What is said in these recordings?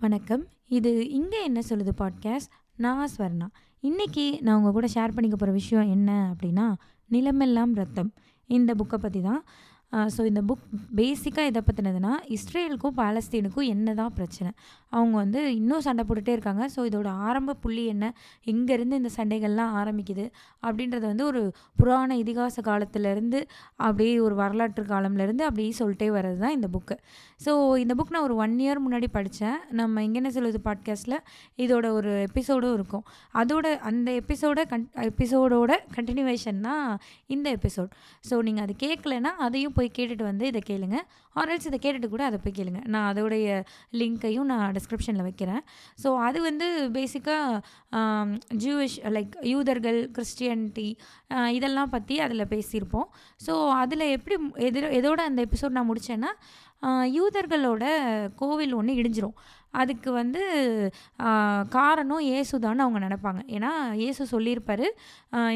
வணக்கம். இது இங்கே என்ன சொல்லுது பாட்காஸ்ட். நான் ஸ்வர்ணா. இன்னைக்கு நான் உங்க கூட ஷேர் பண்ணிக்க போகிற விஷயம் என்ன அப்படின்னா, நிலமெல்லாம் ரத்தம். இந்த புக்கை பற்றி தான். இந்த புக் பேசிக்காக எதை பற்றினதுன்னா, இஸ்ரேலுக்கும் பாலஸ்தீனுக்கும் என்ன தான் பிரச்சனை, அவங்க வந்து இன்னும் சண்டை போட்டுகிட்டே இருக்காங்க. ஸோ இதோட ஆரம்ப புள்ளி என்ன, எங்கேருந்து இந்த சண்டைகள்லாம் ஆரம்பிக்குது அப்படின்றத வந்து ஒரு புராண இதிகாச காலத்துலேருந்து அப்படியே ஒரு வரலாற்று காலம்லேருந்து அப்படியே சொல்லிட்டே வர்றது தான் இந்த புக்கு. ஸோ இந்த புக் நான் ஒரு 1 இயர் முன்னாடி படித்தேன். நம்ம எங்கென்ன சொல்லுது பாட்காஸ்ட்டில் இதோட ஒரு எபிசோடும் இருக்கும். அந்த எபிசோடோட கண்டினியூவேஷன் தான் இந்த எபிசோட். ஸோ நீங்கள் அது கேட்கலன்னா அதையும் போய் கேட்டுட்டு வந்து இதை கேளுங்க. ஆர்எல்ஸ் இதை கேட்டுட்டு கூட அதை போய் கேளுங்க. நான் அதோடைய லிங்க்கையும் நான் டிஸ்கிரிப்ஷனில் வைக்கிறேன். ஸோ அது வந்து பேசிக்காக ஜூவிஷ் லைக் யூதர்கள், கிறிஸ்டியனிட்டி இதெல்லாம் பற்றி அதில் பேசியிருப்போம். ஸோ அதில் எப்படி எதோட அந்த எபிசோட் நான் முடித்தேன்னா, யூதர்களோட கோவில் ஒன்று இடிஞ்சிரும். அதுக்கு வந்து காரணம் இயேசுதான்னு அவங்க நினைப்பாங்க. ஏன்னா இயேசு சொல்லியிருப்பார்,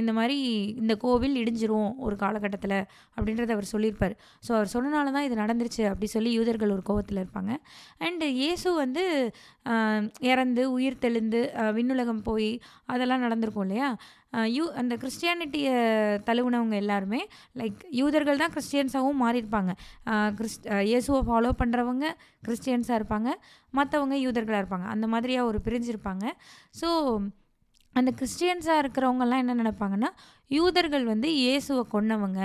இந்த மாதிரி இந்த கோவில் இடிஞ்சிரும் ஒரு காலகட்டத்தில் அப்படின்றத அவர் சொல்லியிருப்பார். ஸோ அவர் சொன்னனால தான் இது நடந்துருச்சு அப்படி சொல்லி யூதர்கள் ஒரு கோவத்தில் இருப்பாங்க. அண்டு இயேசு வந்து இறந்து உயிர் தெளிந்து விண்ணுலகம் போய் அதெல்லாம் நடந்திருக்கும் இல்லையா. அந்த கிறிஸ்டியானிட்டியை தழுவுனவங்க எல்லாருமே லைக் யூதர்கள் தான் கிறிஸ்டியன்ஸாகவும் மாறியிருப்பாங்க. இயேசுவை ஃபாலோ பண்ணுறவங்க கிறிஸ்டியன்ஸாக இருப்பாங்க, மற்றவங்க யூதர்களாக இருப்பாங்க. அந்த மாதிரியாக ஒரு பிரிஞ்சிருப்பாங்க. ஸோ அந்த கிறிஸ்டியன்ஸாக இருக்கிறவங்கெல்லாம் என்ன நினைப்பாங்கன்னா, யூதர்கள் வந்து இயேசுவை கொன்னவங்க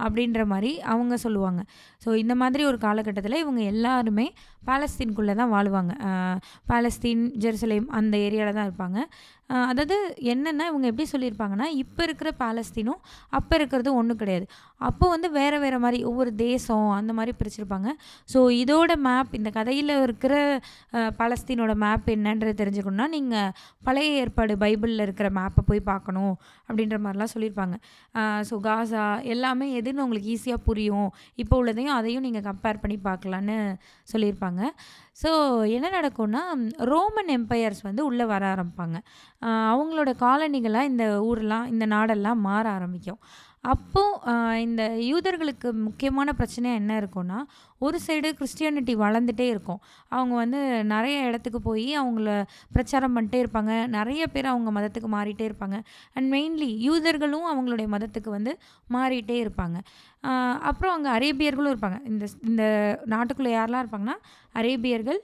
அப்படின்ற மாதிரி அவங்க சொல்லுவாங்க. ஸோ இந்த மாதிரி ஒரு காலகட்டத்தில் இவங்க எல்லாருமே பாலஸ்தீனுக்குள்ளே தான் வாழுவாங்க. பாலஸ்தீன், ஜெருசலேம் அந்த ஏரியாவில் தான் இருப்பாங்க. அதாவது என்னென்னா, இவங்க எப்படி சொல்லியிருப்பாங்கன்னா, இப்போ இருக்கிற பாலஸ்தீனும் அப்போ இருக்கிறது ஒன்றும் கிடையாது. அப்போ வந்து வேறு வேறு மாதிரி ஒவ்வொரு தேசம் அந்த மாதிரி பிரிச்சிருப்பாங்க. ஸோ இதோட மேப், இந்த கதையில் இருக்கிற பாலஸ்தீனோட மேப் என்னன்றது தெரிஞ்சுக்கணுன்னா நீங்கள் பழைய ஏற்பாடு பைபிளில் இருக்கிற மேப்பை போய் பார்க்கணும் அப்படின்ற மாதிரிலாம் சொல்லியிருப்பாங்க. ஸோ காசா எல்லாமே எதுன்னு உங்களுக்கு ஈஸியாக புரியும், இப்போ உள்ளதையும் அதையும் நீங்கள் கம்பேர் பண்ணி பார்க்கலான்னு சொல்லியிருப்பாங்க. ஸோ என்ன நடக்கும்னா, ரோமன் எம்பையர்ஸ் வந்து உள்ளே வர ஆரம்பிப்பாங்க. அவங்களோட காலனிகளாக இந்த ஊரெலாம், இந்த நாடெல்லாம் மாற ஆரம்பிக்கும். அப்போது இந்த யூதர்களுக்கு முக்கியமான பிரச்சனையாக என்ன இருக்கும்னா, ஒரு சைடு கிறிஸ்டியானிட்டி வளர்ந்துட்டே இருக்கும். அவங்க வந்து நிறைய இடத்துக்கு போய் அவங்கள பிரச்சாரம் பண்ணிட்டே இருப்பாங்க. நிறைய பேர் அவங்க மதத்துக்கு மாறிட்டே இருப்பாங்க. அண்ட் மெயின்லி யூதர்களும் அவங்களுடைய மதத்துக்கு வந்து மாறிட்டே இருப்பாங்க. அப்புறம் அங்கே அரேபியர்களும் இருப்பாங்க. இந்த நாட்டுக்குள்ளே யாரெல்லாம் இருப்பாங்கன்னா, அரேபியர்கள்,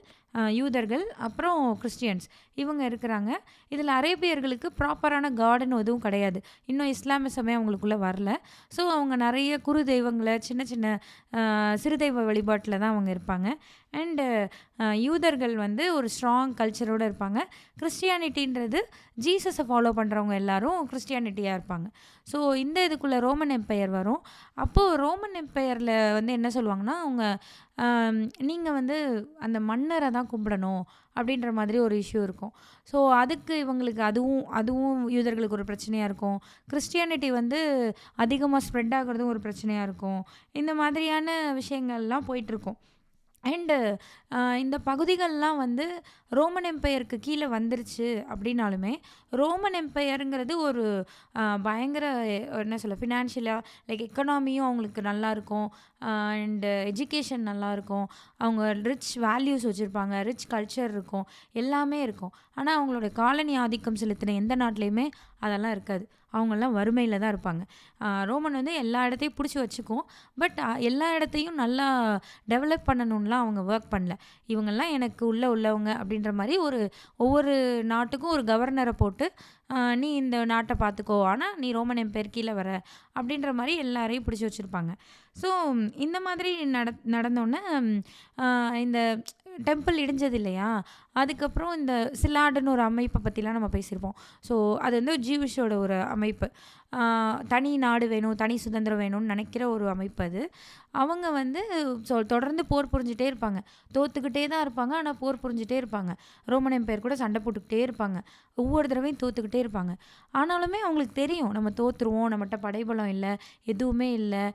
யூதர்கள், அப்புறம் கிறிஸ்டியன்ஸ் இவங்க இருக்கிறாங்க. இதில் அரேபியர்களுக்கு ப்ராப்பரான கார்டன் எதுவும் கிடையாது. இன்னும் இஸ்லாமிசமே அவங்களுக்குள்ளே வரல. ஸோ அவங்க நிறைய குரு தெய்வங்களை, சின்ன சின்ன சிறு தெய்வ வழிபாட்டில் தான் அவங்க இருப்பாங்க. அண்டு யூதர்கள் வந்து ஒரு ஸ்ட்ராங் கல்ச்சரோடு இருப்பாங்க. கிறிஸ்டியானிட்டின்றது ஜீசஸை ஃபாலோ பண்ணுறவங்க எல்லாரும் கிறிஸ்டியானிட்டியாக இருப்பாங்க. ஸோ இந்த இதுக்குள்ளே ரோமன் எம்பையர் வரும். அப்போது ரோமன் எம்பையரில் வந்து என்ன சொல்லுவாங்கன்னா, அவங்க நீங்கள் வந்து அந்த மன்னரை தான் கும்பிடணும் அப்படின்ற மாதிரி ஒரு இஷ்யூ இருக்கும். ஸோ அதுக்கு இவங்களுக்கு அதுவும் யூதர்களுக்கு ஒரு பிரச்சனையாக இருக்கும். கிறிஸ்டியானிட்டி வந்து அதிகமாக ஸ்ப்ரெட் ஆகிறதும் ஒரு பிரச்சனையாக இருக்கும். இந்த மாதிரியான விஷயங்கள்லாம் போயிட்டுருக்கும். அண்டு இந்த பகுதிகள்லாம் வந்து ரோமன் எம்பையருக்கு கீழே வந்துருச்சு அப்படின்னாலுமே, ரோமன் எம்பையருங்கிறது ஒரு பயங்கர என்ன சொல்ல, ஃபினான்ஷியலாக லைக் எக்கனாமியும் அவங்களுக்கு நல்லாயிருக்கும். அண்டு எஜுகேஷன் நல்லாயிருக்கும். அவங்க ரிச் வேல்யூஸ் வச்சுருப்பாங்க, ரிச் கல்ச்சர் இருக்கும், எல்லாமே இருக்கும். ஆனால் அவங்களோட காலனி ஆதிக்கம் செலுத்தின எந்த நாட்டிலையுமே அதெல்லாம் இருக்காது. அவங்கெல்லாம் வறுமையில் தான் இருப்பாங்க. ரோமன் வந்து எல்லா இடத்தையும் பிடிச்சி வச்சுக்கும். பட் எல்லா இடத்தையும் நல்லா டெவலப் பண்ணணும்லாம் அவங்க ஒர்க் பண்ணல. இவங்கெல்லாம் எனக்கு உள்ளவங்க அப்படின்ற மாதிரி ஒவ்வொரு நாட்டுக்கும் ஒரு கவர்னரை போட்டு, நீ இந்த நாட்டை பார்த்துக்கோ, ஆனால் நீ ரோமன் எம்பையர் கீழே வர அப்படின்ற மாதிரி எல்லாரையும் பிடிச்சி வச்சுருப்பாங்க. ஸோ இந்த மாதிரி நடந்தோன்னே இந்த டெம்பிள் இடிஞ்சது இல்லையா, அதுக்கப்புறம் இந்த சிலாடுன்னு ஒரு அமைப்பை பற்றிலாம் நம்ம பேசியிருப்போம். ஸோ அது வந்து ஜீவிஷோட ஒரு அமைப்பு. தனி நாடு வேணும், தனி சுதந்திரம் வேணும்னு நினைக்கிற ஒரு அமைப்பு அது. அவங்க வந்து தொடர்ந்து போர் புரிஞ்சிட்டே இருப்பாங்க. தோற்றுக்கிட்டே தான் இருப்பாங்க, ஆனால் போர் புரிஞ்சிட்டே இருப்பாங்க. ரோமன் எம்பையர் கூட சண்டை போட்டுக்கிட்டே இருப்பாங்க. ஒவ்வொரு தடவையும் தோற்றுக்கிட்டே இருப்பாங்க. ஆனாலுமே அவங்களுக்கு தெரியும், நம்ம தோற்றுருவோம், நம்மகிட்ட படைபலம் இல்லை, எதுவுமே இல்லை,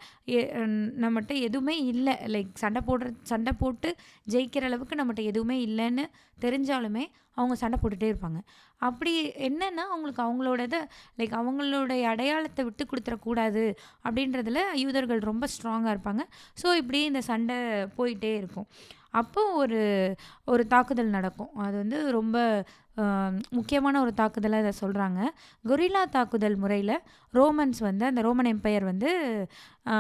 நம்மகிட்ட எதுவுமே இல்லை, லைக் சண்டை போட்டு ஜெயிக்கிற அளவுக்கு நம்மகிட்ட எதுவுமே இல்லைன்னு தெரிஞ்சாலுமே அவங்க சண்டை போட்டுகிட்டே இருப்பாங்க. அப்படி என்னென்னா, அவங்களுக்கு அவங்களுடைய அடையாளத்தை விட்டு கொடுத்துடக்கூடாது அப்படின்றதுல யூதர்கள் ரொம்ப ஸ்ட்ராங்காக இருப்பாங்க. ஸோ இப்படியே இந்த சண்டை போயிட்டே இருக்கும். அப்போ ஒரு ஒரு தாக்குதல் நடக்கும். அது வந்து ரொம்ப முக்கியமான ஒரு தாக்குதலா இத சொல்றாங்க. கொரில்லா தாக்குதல் முறையில ரோமன்ஸ் வந்து அந்த ரோமன் எம்பையர் வந்து அ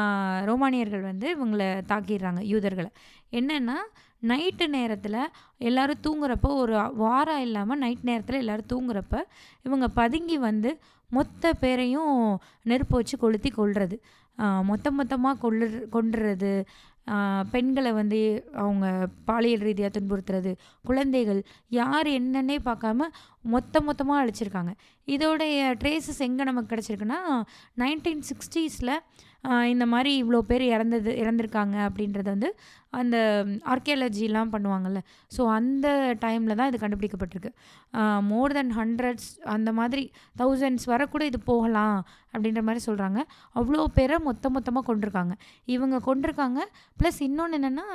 ரோமானியர்கள் வந்து இவங்கள தாக்கிர்றாங்க யூதர்கள. என்னன்னா, நைட்டு நேரத்தில எல்லாரும் தூங்குறப்போ ஒரு வாரம் இல்லாம நைட் நேரத்தில எல்லாரும் தூங்குறப்ப, இவங்க பதுங்கி வந்து மொத்த பேரையும் நெருப்பு வச்சு கொளுத்தி கொல்றது. மொத்தமா கொன்றுறது. பெண்கள வந்து அவங்க பாலியல் ரீதியா துன்புறுத்துறது, குழந்தைகள் யார் என்னன்னே பார்க்காம மொத்தமா அழிச்சிருக்காங்க. இதோடைய ட்ரேஸஸ் எங்க நமக்கு கிடைச்சிருக்குன்னா, 1960ஸ்ல இந்த மாரி இவ்ளோ பேர் இறந்திருக்காங்க அப்படின்றது வந்து அந்த ஆர்க்கியாலஜிலாம் பண்ணுவாங்கல்ல. ஸோ அந்த டைம்ல தான் இது கண்டுபிடிக்கப்பட்டிருக்கு. மோர் தென் ஹண்ட்ரட்ஸ் அந்த மாதிரி தௌசண்ட்ஸ் வர கூட இது போகலாம் அப்படின்ற மாரி சொல்றாங்க. அவ்ளோ பேர மொத்தமா கொன்றுருக்காங்க. இவங்க கொன்றுருக்காங்க. ப்ளஸ் இன்னொன்னு என்னன்னா,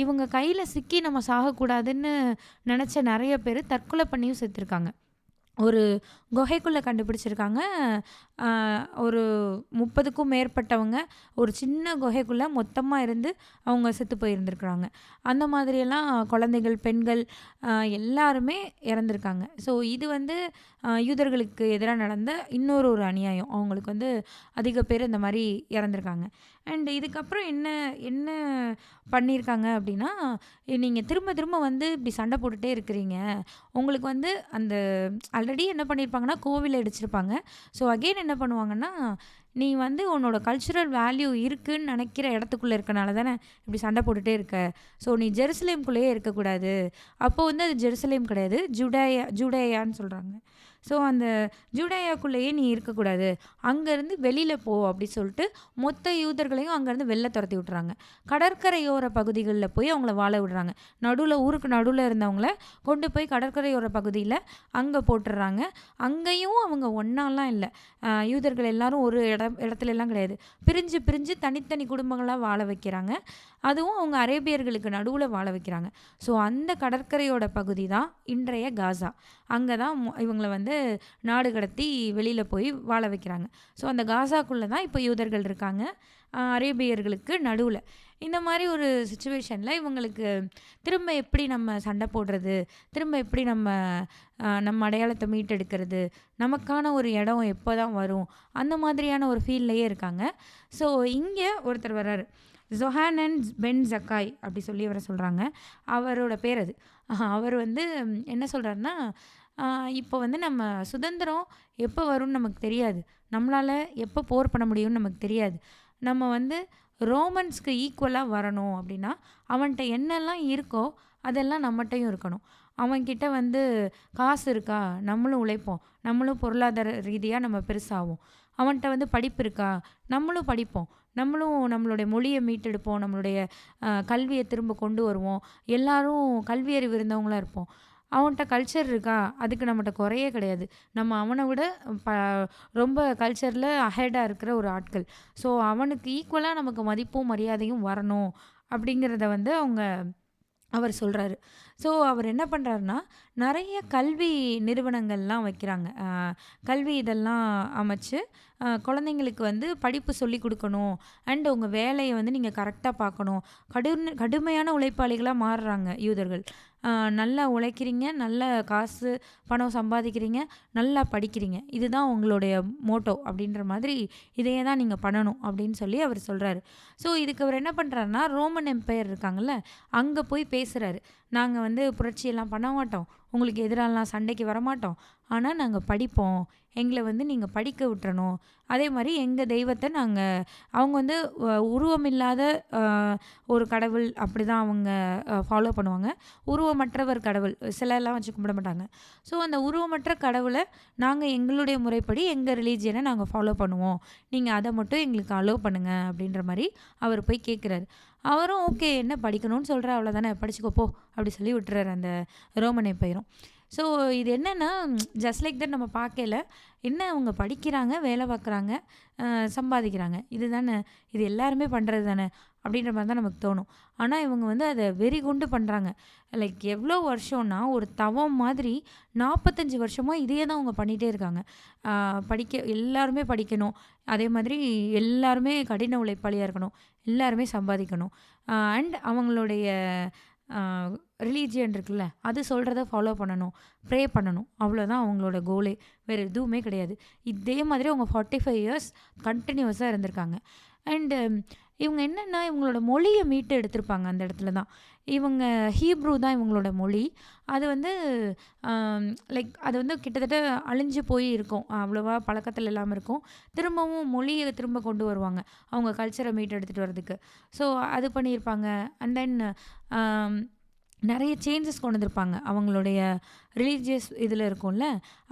இவங்க கையில சிக்கி நம்ம சாகக்கூடாதுன்னு நெனச்ச நெறைய பேரு தற்கொலை பண்ணியும் செத்துருக்காங்க. ஒரு குகைக்குள்ள கண்டுபிடிச்சிருக்காங்க. அ ஒரு 30க்கும் மேற்பட்டவங்க ஒரு சின்ன குகைக்குள்ள மொத்தமா இருந்து அவங்க செத்து போயிருந்திருக்கிறாங்க. அந்த மாதிரியெல்லாம் குழந்தைகள், பெண்கள் எல்லாருமே இறந்திருக்காங்க. ஸோ இது வந்து யூதர்களுக்கு எதிரா நடந்த ஒரு அநியாயம். அவங்களுக்கு வந்து அதிக பேர் இந்த மாரி இறந்திருக்காங்க. அண்ட் இதுக்கப்புறம் என்ன என்ன பண்ணியிருக்காங்க அப்படின்னா, நீங்க திரும்ப திரும்ப வந்து இப்படி சண்டை போட்டுட்டே இருக்கிறீங்க. உங்களுக்கு வந்து அந்த ஆல்ரெடி என்ன பண்ணியிருப்பாங்கன்னா, கோவில இடிச்சிருப்பாங்க. ஸோ அகைன் என்ன பண்ணுவாங்கன்னா, நீ வந்து உன்னோட கல்ச்சுரல் வேல்யூ இருக்குன்னு நினைக்கிற இடத்துக்குள்ள இருக்கனால தானே இப்படி சண்டை போட்டுட்டே இருக்க. ஸோ நீ ஜெருசலேம்குள்ளேயே இருக்கக்கூடாது. அப்போ வந்து அது ஜெருசலேம் கிடையாது. ஜூடேயான்னு சொல்றாங்க. ஸோ அந்த ஜூடேயாக்குள்ளேயே நீ இருக்கக்கூடாது. அங்கேருந்து வெளியில போ அப்படி சொல்லிட்டு மொத்த யூதர்களையும் அங்கேருந்து வெளில துரத்தி விட்டுறாங்க. கடற்கரையோர பகுதிகள்ல போய் அவங்கள வாழ விடுறாங்க. ஊருக்கு நடுவுல இருந்தவங்கள கொண்டு போய் கடற்கரையோர பகுதியில அங்க போட்டுர்றாங்க. அங்கேயும் அவங்க ஒண்ணாலாம் இல்ல. யூதர்கள் எல்லாரும் ஒரு இடத்துலலாம் கிடையாது. பிரிஞ்சு தனித்தனி குடும்பங்களா வாழ வைக்கிறாங்க. அதுவும் அவங்க அரேபியர்களுக்கு நடுவுல வாழ வைக்கிறாங்க. ஸோ அந்த கடற்கரையோட பகுதி தான் இன்றைய காசா. அங்க தான் இவங்கள வந்து நாடு கடத்தி வெளியில போய் வாழ வைக்கிறாங்க. ஸோ அந்த காசாக்குள்ள தான் இப்போ யூதர்கள் இருக்காங்க. அரேபியர்களுக்கு நடுவுல. இந்த மாரி ஒரு சிச்சுவேஷன்ல இவங்களுக்கு திரும்ப எப்படி நம்ம சண்டை போடுறது? திரும்ப எப்படி நம்ம அடையாளத்த மீட்டெடுக்கிறது? நமக்கான ஒரு இடம் எப்போதான் வரும்? அந்த மாதிரியான ஒரு ஃபீல்லேயே இருக்காங்க. ஸோ இங்க ஒருத்தர் வராரு. ஜொஹானன் பென் ஜக்காய் அப்படி சொல்லி அவர சொல்றாங்க. அவரோட பேர் அது. அவர் வந்து என்ன சொல்றாருன்னா, இப்போ வந்து நம்ம சுதந்திரம் எப்போ வரும்னு நமக்கு தெரியாது. நம்மளால எப்போ போர் பண்ண முடியும்னு நமக்கு தெரியாது. நம்ம வந்து ரோமன்ஸ்க்கு ஈக்குவலா வரணும் அப்படின்னா, அவன்ட்ட என்னெல்லாம் இருக்கோ அதெல்லாம் நம்மட்டயும் இருக்கணும். அவன்கிட்ட வந்து காசு இருக்கா? நம்மளும் உழைப்போம். நம்மளும் பொருளாதார ரீதியா நம்ம பெருசாவோம். அவன்ட்ட வந்து படிப்பு இருக்கா? நம்மளும் படிப்போம். நம்மளும் நம்மளுடைய மொழிய மீட்டெடுப்போம். நம்மளுடைய கல்விய திரும்ப கொண்டு வருவோம். எல்லாரும் கல்வியறிவு இருந்தவங்களா இருப்போம். அவன்ட்ட கல்ச்சர் இருக்கா? அதுக்கு நம்மட்ட குறையே கிடையாது. நம்ம அவன விட ப ரொம்ப கல்ச்சர்ல அஹெட்டா இருக்கிற ஒரு ஆட்கள். ஸோ அவனுக்கு ஈக்குவலா நமக்கு மதிப்பும், மரியாதையும் வரணும் அப்படிங்கிறத வந்து அவர் சொல்றாரு. ஸோ அவர் என்ன பண்றாருன்னா, நெறைய கல்வி நிறுவனங்கள்லாம் வைக்கிறாங்க. கல்வி இதெல்லாம் அமைச்சு, குழந்தைங்களுக்கு வந்து படிப்பு சொல்லிக் குடுக்கணும். அண்ட் உங்க வேலைய வந்து நீங்க கரெக்ட்டா பார்க்கணும். கடுமையான உழைப்பாளிகளா மாறுறாங்க யூதர்கள். நல்லா உழைக்கிறீங்க, நல்ல காசு, பணம் சம்பாதிக்கிறீங்க, நல்லா படிக்கிறீங்க. இதுதான் உங்களுடைய மோட்டோ அப்படின்ற மாதிரி இதையே தான் நீங்க பண்ணணும் அப்படின்னு சொல்லி அவர் சொல்றாரு. ஸோ இதுக்கு அவர் என்ன பண்றாருன்னா, ரோமன் எம்பையர் இருக்காங்கல்ல, அங்க போய் பேசுறாரு. நாங்க வந்து புரட்சியெல்லாம் பண்ண மாட்டோம். உங்களுக்கு எதிராலாம் சண்டைக்கு வரமாட்டோம். ஆனா நாங்க படிப்போம். எங்கள வந்து நீங்க படிக்க விட்டுறணும். அதே மாரி எங்க தெய்வத்த அவங்க வந்து உருவமில்லாத அ ஒரு கடவுள் அப்படிதான் அவங்க ஃபாலோ பண்ணுவாங்க. உருவமற்றவர் கடவுள். சிலைலாம் வச்சு கும்பிட மாட்டாங்க. ஸோ அந்த உருவமற்ற கடவுள நாங்க எங்களுடைய முறைப்படி எங்க ரிலீஜியன நாங்க ஃபாலோ பண்ணுவோம். நீங்க அத மட்டும் எங்களுக்கு அலோவ் பண்ணுங்க அப்படின்ற மாரி அவர் போய் கேட்குறாரு. அவரும் ஓகே என்ன படிக்கணும்னு சொல்ற அவ்வளோதானே படிச்சுக்கோ போ அப்படி சொல்லி விட்டுறாரு அந்த ரோமன் எம்பையரும். ஸோ இது என்னன்னா ஜஸ்ட் லைக் தட் நம்ம பார்க்கையில என்ன அவங்க படிக்கிறாங்க, வேலை பார்க்குறாங்க, சம்பாதிக்கிறாங்க. இது எல்லாருமே பண்ணுறது தானே அப்படின்ற மாதிரி தான் நமக்கு தோணும். ஆனால் இவங்க வந்து அதை வெறிகுண்டு பண்ணுறாங்க. லைக் எவ்வளோ வருஷம்னா ஒரு தவம் மாதிரி 45 வருஷமாக இதையே தான் அவங்க பண்ணிகிட்டே இருக்காங்க. எல்லாருமே படிக்கணும். அதே மாதிரி எல்லாருமே கடின உழைப்பாளியாக இருக்கணும். எல்லாருமே சம்பாதிக்கணும். அண்ட் அவங்களுடைய ரிலீஜியன் இருக்குல்ல, அது சொல்கிறத ஃபாலோ பண்ணணும், ப்ரே பண்ணணும். அவ்வளோதான் அவங்களோட கோலே. வேறு எதுவுமே கிடையாது. இதே மாதிரி அவங்க 45 இயர்ஸ் கண்டினியூஸாக இருந்திருக்காங்க. அண்டு இவங்க என்னென்னா இவங்களோட மொழியை மீட்டு எடுத்திருப்பாங்க அந்த இடத்துல தான். இவங்க ஹீப்ரூ தான் இவங்களோட மொழி. அது வந்து லைக் அது வந்து கிட்டத்தட்ட அழிஞ்சு போய் இருக்கும், அவ்வளோவா பழக்கத்தில் இல்லாமல் இருக்கும். திரும்பவும் மொழியை திரும்ப கொண்டு வருவாங்க அவங்க கல்ச்சரை மீட்டு எடுத்துகிட்டு வரதுக்கு. ஸோ அது பண்ணியிருப்பாங்க. அண்ட் தென் நிறைய சேஞ்சஸ் கொண்டு வந்திருப்பாங்க அவங்களுடைய ரிலீஜியஸ் இதில் இருக்கும்ல,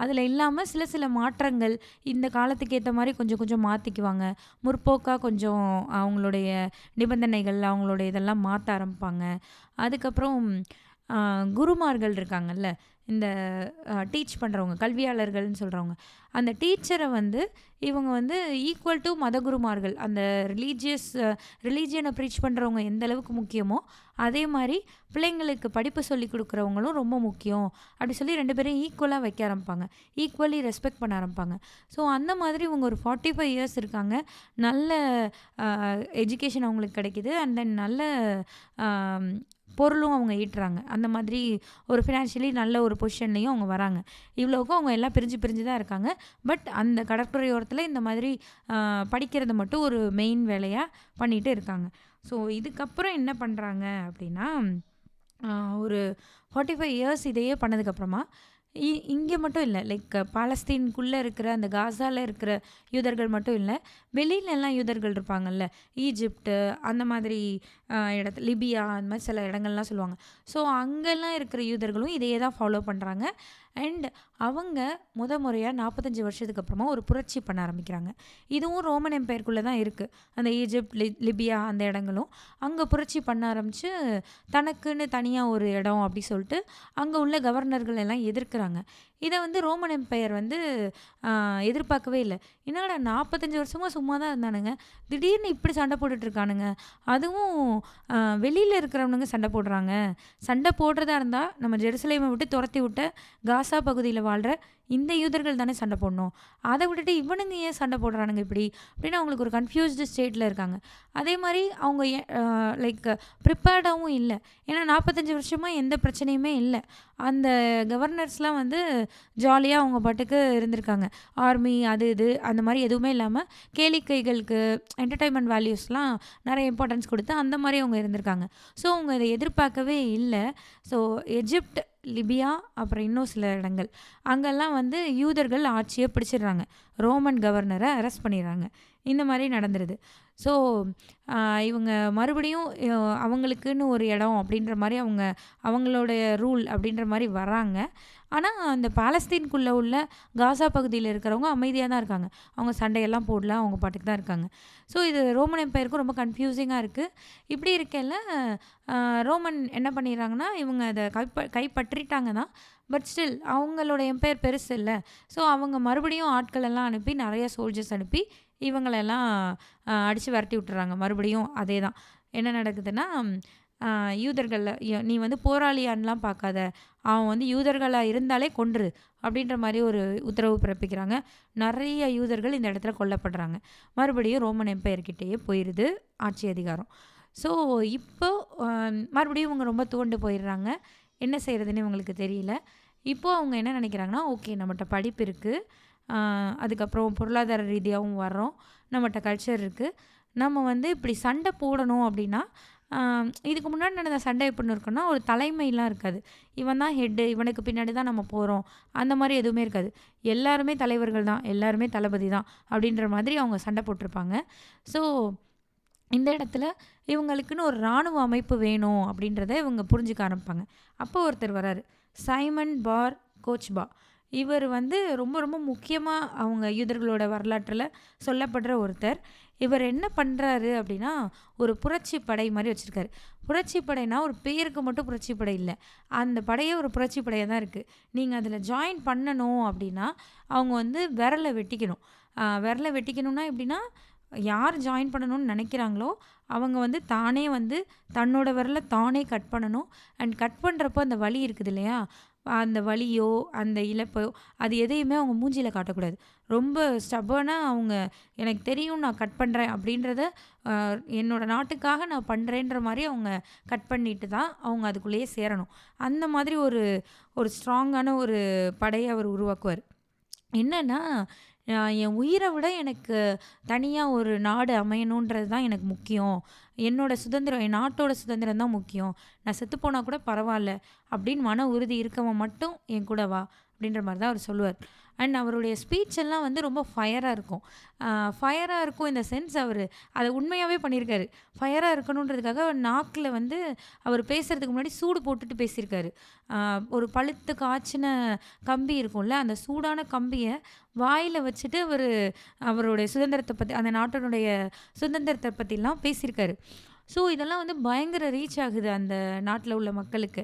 அதில் இல்லாமல் சில சில மாற்றங்கள் இந்த காலத்துக்கு ஏற்ற மாதிரி கொஞ்சம் கொஞ்சம் மாற்றிக்குவாங்க. முற்போக்காக கொஞ்சம் அவங்களுடைய நிபந்தனைகள் அவங்களுடைய இதெல்லாம் மாற்ற ஆரம்பிப்பாங்க. அதுக்கப்புறம் குருமார்கள் இருக்காங்கல்ல, இந்த டீச் பண்ணுறவங்க, கல்வியாளர்கள்னு சொல்கிறவங்க, அந்த டீச்சரை வந்து இவங்க வந்து ஈக்குவல் டு மதகுருமார்கள். அந்த ரிலீஜியனை ப்ரீச் பண்ணுறவங்க எந்த அளவுக்கு முக்கியமோ அதே மாதிரி பிள்ளைங்களுக்கு படிப்பு சொல்லி கொடுக்குறவங்களும் ரொம்ப முக்கியம் அப்படி சொல்லி 2 பேரையும் ஈக்குவலாக வைக்க ஆரம்பிப்பாங்க, ஈக்குவலி ரெஸ்பெக்ட் பண்ண ஆரம்பிப்பாங்க. ஸோ அந்த மாதிரி இவங்க ஒரு 45 இயர்ஸ் இருக்காங்க. நல்ல எஜுகேஷன் அவங்களுக்கு கிடைக்கிது. அண்ட் தென் நல்ல பொருளும் அவங்க ஈட்டுறாங்க. அந்த மாதிரி ஒரு ஃபினான்ஷியலி நல்ல ஒரு பொசிஷன்லேயும் அவங்க வராங்க. இவ்வளோக்கும் அவங்க எல்லாம் பிரிஞ்சு பிரிஞ்சு தான் இருக்காங்க. பட் அந்த கடற்கரையோரத்தில் இந்த மாதிரி படிக்கிறது மட்டும் ஒரு மெயின் வேலையாக பண்ணிகிட்டு இருக்காங்க. ஸோ இதுக்கப்புறம் என்ன பண்ணுறாங்க அப்படின்னா, ஒரு 45 இயர்ஸ் இதையே பண்ணதுக்கப்புறமா இங்கே மட்டும் இல்லை, லைக் பாலஸ்தீனுக்குள்ளே இருக்கிற அந்த காசாவில் இருக்கிற யூதர்கள் மட்டும் இல்லை, வெளியிலலாம் யூதர்கள் இருப்பாங்கல்ல, ஈஜிப்டு அந்த மாதிரி இடத்துல, லிபியா அந்த மாதிரி சில இடங்கள்லாம் சொல்லுவாங்க. ஸோ அங்கெல்லாம் இருக்கிற யூதர்களும் இதையே தான் ஃபாலோ பண்ணுறாங்க. அண்ட் அவங்க முறையாக 45 வருஷத்துக்கு அப்புறமா ஒரு புரட்சி பண்ண ஆரம்பிக்கிறாங்க. இதுவும் ரோமன் எம்பையருக்குள்ளே தான் இருக்குது. அந்த ஈஜிப்ட், லிபியா அந்த இடங்களும் அங்கே புரட்சி பண்ண ஆரம்பித்து தனக்குன்னு தனியாக ஒரு இடம் அப்படி சொல்லிட்டு அங்கே உள்ள கவர்னர்கள் எல்லாம் எதிர்க்கிறாங்க. இதை வந்து ரோமன் எம்பையர் வந்து எதிர்பார்க்கவே இல்லை. என்னடா 45 வருஷமாக சும்மா தான் இருந்தானுங்க, திடீர்னு இப்படி சண்டை போட்டுட்ருக்கானுங்க, அதுவும் வெளியில் இருக்கிறவனுங்க சண்டை போடுறாங்க. சண்டை போடுறதா இருந்தால் நம்ம ஜெருசலேமை விட்டு துரத்தி விட்ட காசா பகுதியில் வாழ்கிற இந்த யூதர்கள் தானே சண்டை போடணும். அதை விட்டுட்டு இவனுங்க ஏன் சண்டை போடுறானுங்க இப்படி அப்படின்னு அவங்களுக்கு ஒரு கன்ஃபியூஸ்டு ஸ்டேட்டில் இருக்காங்க. அதே மாதிரி அவங்க லைக் ப்ரிப்பேர்டாகவும் இல்லை. ஏன்னா 45 வருஷமாக எந்த பிரச்சனையுமே இல்லை. அந்த கவர்னர்ஸ்லாம் வந்து ஜாலியாக அவங்க பாட்டுக்கு இருந்திருக்காங்க. ஆர்மி அது இது அந்த மாதிரி எதுவுமே இல்லாமல் கேளிக்கைகளுக்கு என்டர்டைன்மெண்ட் வேல்யூஸ்லாம் நிறைய இம்பார்ட்டன்ஸ் கொடுத்து அந்த மாதிரி அவங்க இருந்திருக்காங்க. ஸோ அவங்க இதை எதிர்பார்க்கவே இல்லை. ஸோ எஜிப்ட், லிபியா அப்புறம் இன்னும் சில இடங்கள் அங்கெல்லாம் வந்து யூதர்கள் ஆட்சியை பிடிச்சிடுறாங்க, ரோமன் கவர்னரை அரெஸ்ட் பண்ணிடுறாங்க. இந்த மாதிரி நடந்துருது. ஸோ இவங்க மறுபடியும் அவங்களுக்குன்னு ஒரு இடம் அப்படின்ற மாதிரி அவங்களுடைய ரூல் அப்படின்ற மாதிரி வராங்க. ஆனால் அந்த பாலஸ்தீனுக்குள்ளே உள்ள காசா பகுதியில் இருக்கிறவங்க அமைதியாக தான் இருக்காங்க. அவங்க சண்டையெல்லாம் போடல, அவங்க பாட்டுக்கு தான் இருக்காங்க. ஸோ இது ரோமன் எம்பையருக்கும் ரொம்ப கன்ஃபியூசிங்காக இருக்குது. இப்படி இருக்கையில் ரோமன் என்ன பண்ணிடுறாங்கன்னா, இவங்க அதை கைப்பற்றிட்டாங்க தான், பட் ஸ்டில் அவங்களோட எம்பையர் பெருசு இல்லை. ஸோ அவங்க மறுபடியும் ஆட்கள் எல்லாம் அனுப்பி, நிறைய சோல்ஜர்ஸ் அனுப்பி இவங்களெல்லாம் அடித்து விரட்டி விட்டுறாங்க. மறுபடியும் அதே தான் என்ன நடக்குதுன்னா, யூதர்களில் நீ வந்து போராளியான்லாம் பார்க்காத, அவன் வந்து யூதர்களாக இருந்தாலே கொன்று அப்படின்ற மாதிரி ஒரு உத்தரவு பிறப்பிக்கிறாங்க. நிறைய யூதர்கள் இந்த இடத்துல கொல்லப்படுறாங்க. மறுபடியும் ரோமன் எம்பையர்கிட்டேயே போயிடுது ஆட்சி அதிகாரம். ஸோ இப்போ மறுபடியும் இவங்க ரொம்ப துவண்டு போயிடுறாங்க. என்ன செய்கிறதுன்னு இவங்களுக்கு தெரியல. இப்போது அவங்க என்ன நினைக்கிறாங்கன்னா, ஓகே நம்மகிட்ட படிப்பு இருக்குது, அதுக்கப்புறம் பொருளாதார ரீதியாகவும் வர்றோம், நம்மகிட்ட கல்ச்சர் இருக்குது, நம்ம வந்து இப்படி சண்டை போடணும் அப்படின்னா, இதுக்கு முன்னாடி நடந்த சண்டை எப்படின்னு இருக்குன்னா, ஒரு தலைமைலாம் இருக்காது. இவன் தான் ஹெட்டு, இவனுக்கு பின்னாடி தான் நம்ம போகிறோம், அந்த மாதிரி எதுவுமே இருக்காது. எல்லாருமே தலைவர்கள் தான், எல்லாருமே தளபதி தான் அப்படின்ற மாதிரி அவங்க சண்டை போட்டிருப்பாங்க. ஸோ இந்த இடத்துல இவங்களுக்குன்னு ஒரு இராணுவ அமைப்பு வேணும் அப்படின்றத இவங்க புரிஞ்சுக்க ஆரம்பிப்பாங்க. அப்போ ஒருத்தர் வராரு, சைமன் பார் கோச்பா. இவர் வந்து ரொம்ப ரொம்ப முக்கியமாக அவங்க யூதர்களோட வரலாற்றில் சொல்லப்படுற ஒருத்தர். இவர் என்ன பண்ணுறாரு அப்படின்னா, ஒரு புரட்சி படை மாதிரி வச்சுருக்காரு. புரட்சி படைனா ஒரு பேருக்கு மட்டும் புரட்சி படை இல்லை, அந்த படையே ஒரு புரட்சி படையாக தான் இருக்குது. நீங்கள் அதில் ஜாயின் பண்ணணும் அப்படின்னா அவங்க வந்து விரலை வெட்டிக்கணும். விரலை வெட்டிக்கணும்னா எப்படின்னா, யார் ஜாயின் பண்ணணும்னு நினைக்கிறாங்களோ அவங்க வந்து தானே வந்து தன்னோட விரலை தானே கட் பண்ணணும். அண்ட் கட் பண்ணுறப்போ அந்த வலி இருக்குது இல்லையா, அந்த வலியோ, அந்த இழப்போ அது எதையுமே அவங்க மூஞ்சில காட்டக்கூடாது. ரொம்ப ஸ்டபர்னா அவங்க எனக்கு தெரியும் நான் கட் பண்றேன் அப்படின்றத அ என்னோட நாட்டுக்காக நான் பண்றேன்ற மாரி அவங்க கட் பண்ணிட்டு தான் அவங்க அதுக்குள்ளேயே சேரணும். அந்த மாதிரி ஒரு ஒரு ஸ்ட்ராங்கான ஒரு படைய அவர் உருவாக்குவாரு. என்னன்னா, என் உயிர விட எனக்கு தனியா ஒரு நாடு அமையணுன்றது தான் எனக்கு முக்கியம். என்னோட சுதந்திரம், என் நாட்டோட சுதந்திரம் தான் முக்கியம். நான் செத்து போனா கூட பரவால்ல, அப்படின்னு மன உறுதி இருக்கவன் மட்டும் என் கூட வா, அப்படின்ற மாரி தான் அவர் சொல்லுவார். அண்ட் அவருடைய ஸ்பீச் எல்லாம் வந்து ரொம்ப ஃபயரா இருக்கும். ஃபயரா இருக்கும் இன் த சென்ஸ் அவரு அத உண்மையாவே பண்ணியிருக்காரு. ஃபயரா இருக்கணுன்றதுக்காக நாக்குல வந்து அவர் பேசுறதுக்கு முன்னாடி சூடு போட்டுட்டு பேசியிருக்காரு. அ ஒரு பழுத்து காய்ச்சின கம்பி இருக்கும்ல, அந்த சூடான கம்பிய வாயில வச்சுட்டு அவருடைய சுதந்திரத்த பத்தி, அந்த நாட்டினுடைய சுதந்திரத்த பத்திலாம் பேசியிருக்காரு. ஸோ இதெல்லாம் வந்து பயங்கர ரீச் ஆகுது அந்த நாட்ல உள்ள மக்களுக்கு.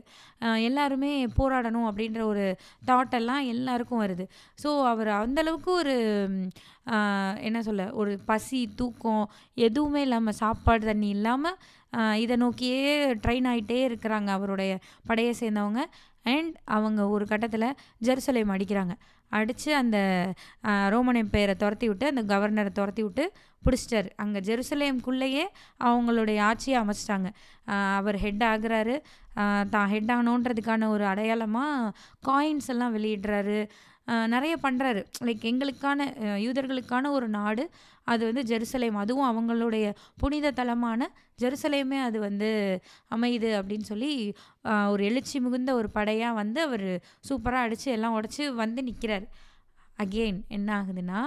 எல்லாருமே போராடணும் அப்படின்ற ஒரு தாட் எல்லாம் எல்லாருக்கும் வருது. ஸோ அவர் அந்த அளவுக்கு ஒரு ம் அ என்ன சொல்ல, ஒரு பசி, தூக்கம் எதுவுமே இல்லாம, சாப்பாடு, தண்ணி இல்லாம இத நோக்கியே ட்ரெயின் ஆயிட்டே இருக்கிறாங்க அவருடைய படைய சேர்ந்தவங்க. அண்ட் அவங்க ஒரு கட்டத்தில ஜெருசலேம் அடிக்கிறாங்க. அடிச்சு அந்த ரோமன் எம்பையர தொரத்தி விட்டு, அந்த கவர்னர தொரத்தி விட்டு புடிச்சிட்டாரு. அங்க ஜெருசலேம்குள்ளேயே அவங்களுடைய ஆட்சிய அமைச்சுட்டாங்க. அவர் ஹெட் ஆகுறாரு. அ தான் ஹெட் ஆனோன்றதுக்கான ஒரு அடையாளமா காயின்ஸ் எல்லாம் வெளியிடுறாரு. நெறைய பண்றாரு. லைக் எங்களுக்கான யூதர்களுக்கான ஒரு நாடு. அது வந்து ஜெருசலேம். அதுவும் அவங்களுடைய புனித தலமான ஜெருசலேமே அது வந்து அமையுது அப்படின்னு சொல்லி, ஒரு எழுச்சி மிகுந்த ஒரு படையா வந்து அவரு சூப்பரா அடிச்சு எல்லாம் உடைச்சு வந்து நிக்கிறாரு. அகெயின் என்ன ஆகுதுன்னா,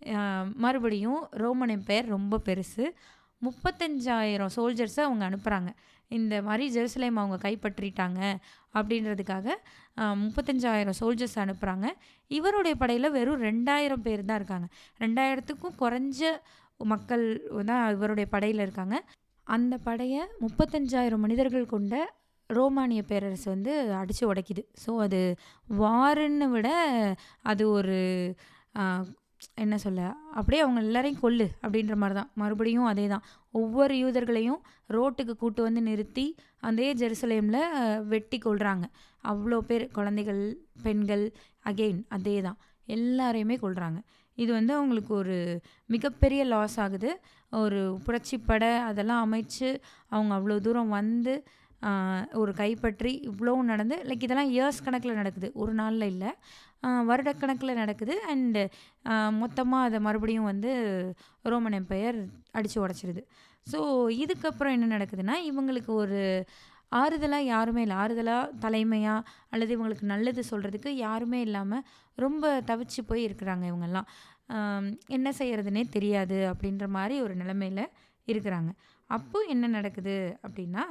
அ மறுபடியும் ரோமன் எம்பையர் ரொம்ப பெருசு. 35,000 சோல்ஜர்ஸ அவங்க அனுப்புறாங்க. இந்த மாரி ஜெருசலேம் அவங்க கைப்பற்றிட்டாங்க அப்படின்றதுக்காக 35,000 சோல்ஜர்ஸ் அனுப்புறாங்க. இவருடைய படையில வெறும் 2,000 பேர் தான் இருக்காங்க. 2,000த்துக்கும் குறைஞ்ச மக்கள் தான் இவருடைய படையில இருக்காங்க. அந்த படைய 35,000 மனிதர்கள் கொண்ட ரோமானிய பேரரசு வந்து அடிச்சு உடைக்குது. ஸோ அது வார்ன்னு விட அது ஒரு அ என்ன சொல்ல, அப்படியே அவங்க எல்லாரையும் கொல்லு அப்படின்ற மாரி தான். மறுபடியும் அதே தான். ஒவ்வொரு யூதர்களையும் ரோட்டுக்கு கூட்டு வந்து நிறுத்தி, அதே ஜெருசலேம்ல வெட்டி கொல்றாங்க. அவ்ளோ பேர் குழந்தைகள், பெண்கள் அகெயின் அதே தான். எல்லாரையுமே கொல்றாங்க. இது வந்து அவங்களுக்கு ஒரு மிகப்பெரிய லாஸ் ஆகுது. ஒரு புரட்சிப்படை அதெல்லாம் அமைச்சு, அவங்க அவ்ளோ தூரம் வந்து ஒரு கைப்பற்றி இவ்வளவும் நடந்து லைக் இதெல்லாம் இயர்ஸ் கணக்குல நடக்குது. ஒரு நாள்ல இல்ல. வருடக்கணக்குல நடக்குது. அண்டு மொத்தமா அத மறுபடியும் வந்து ரோமன் எம்பையர் அடிச்சு உடைச்சிருது. ஸோ இதுக்கப்புறம் என்ன நடக்குதுன்னா, இவங்களுக்கு ஒரு ஆறுதலா யாருமே இல்ல. ஆறுதலா, தலைமையா அல்லது இவங்களுக்கு நல்லது சொல்றதுக்கு யாருமே இல்லாம, ரொம்ப தவிச்சு போய் இருக்கிறாங்க இவங்கலாம். என்ன செய்யறதுன்னே தெரியாது அப்படின்ற மாரி ஒரு நிலைமையில இருக்கிறாங்க. அப்போ என்ன நடக்குது அப்படின்னா,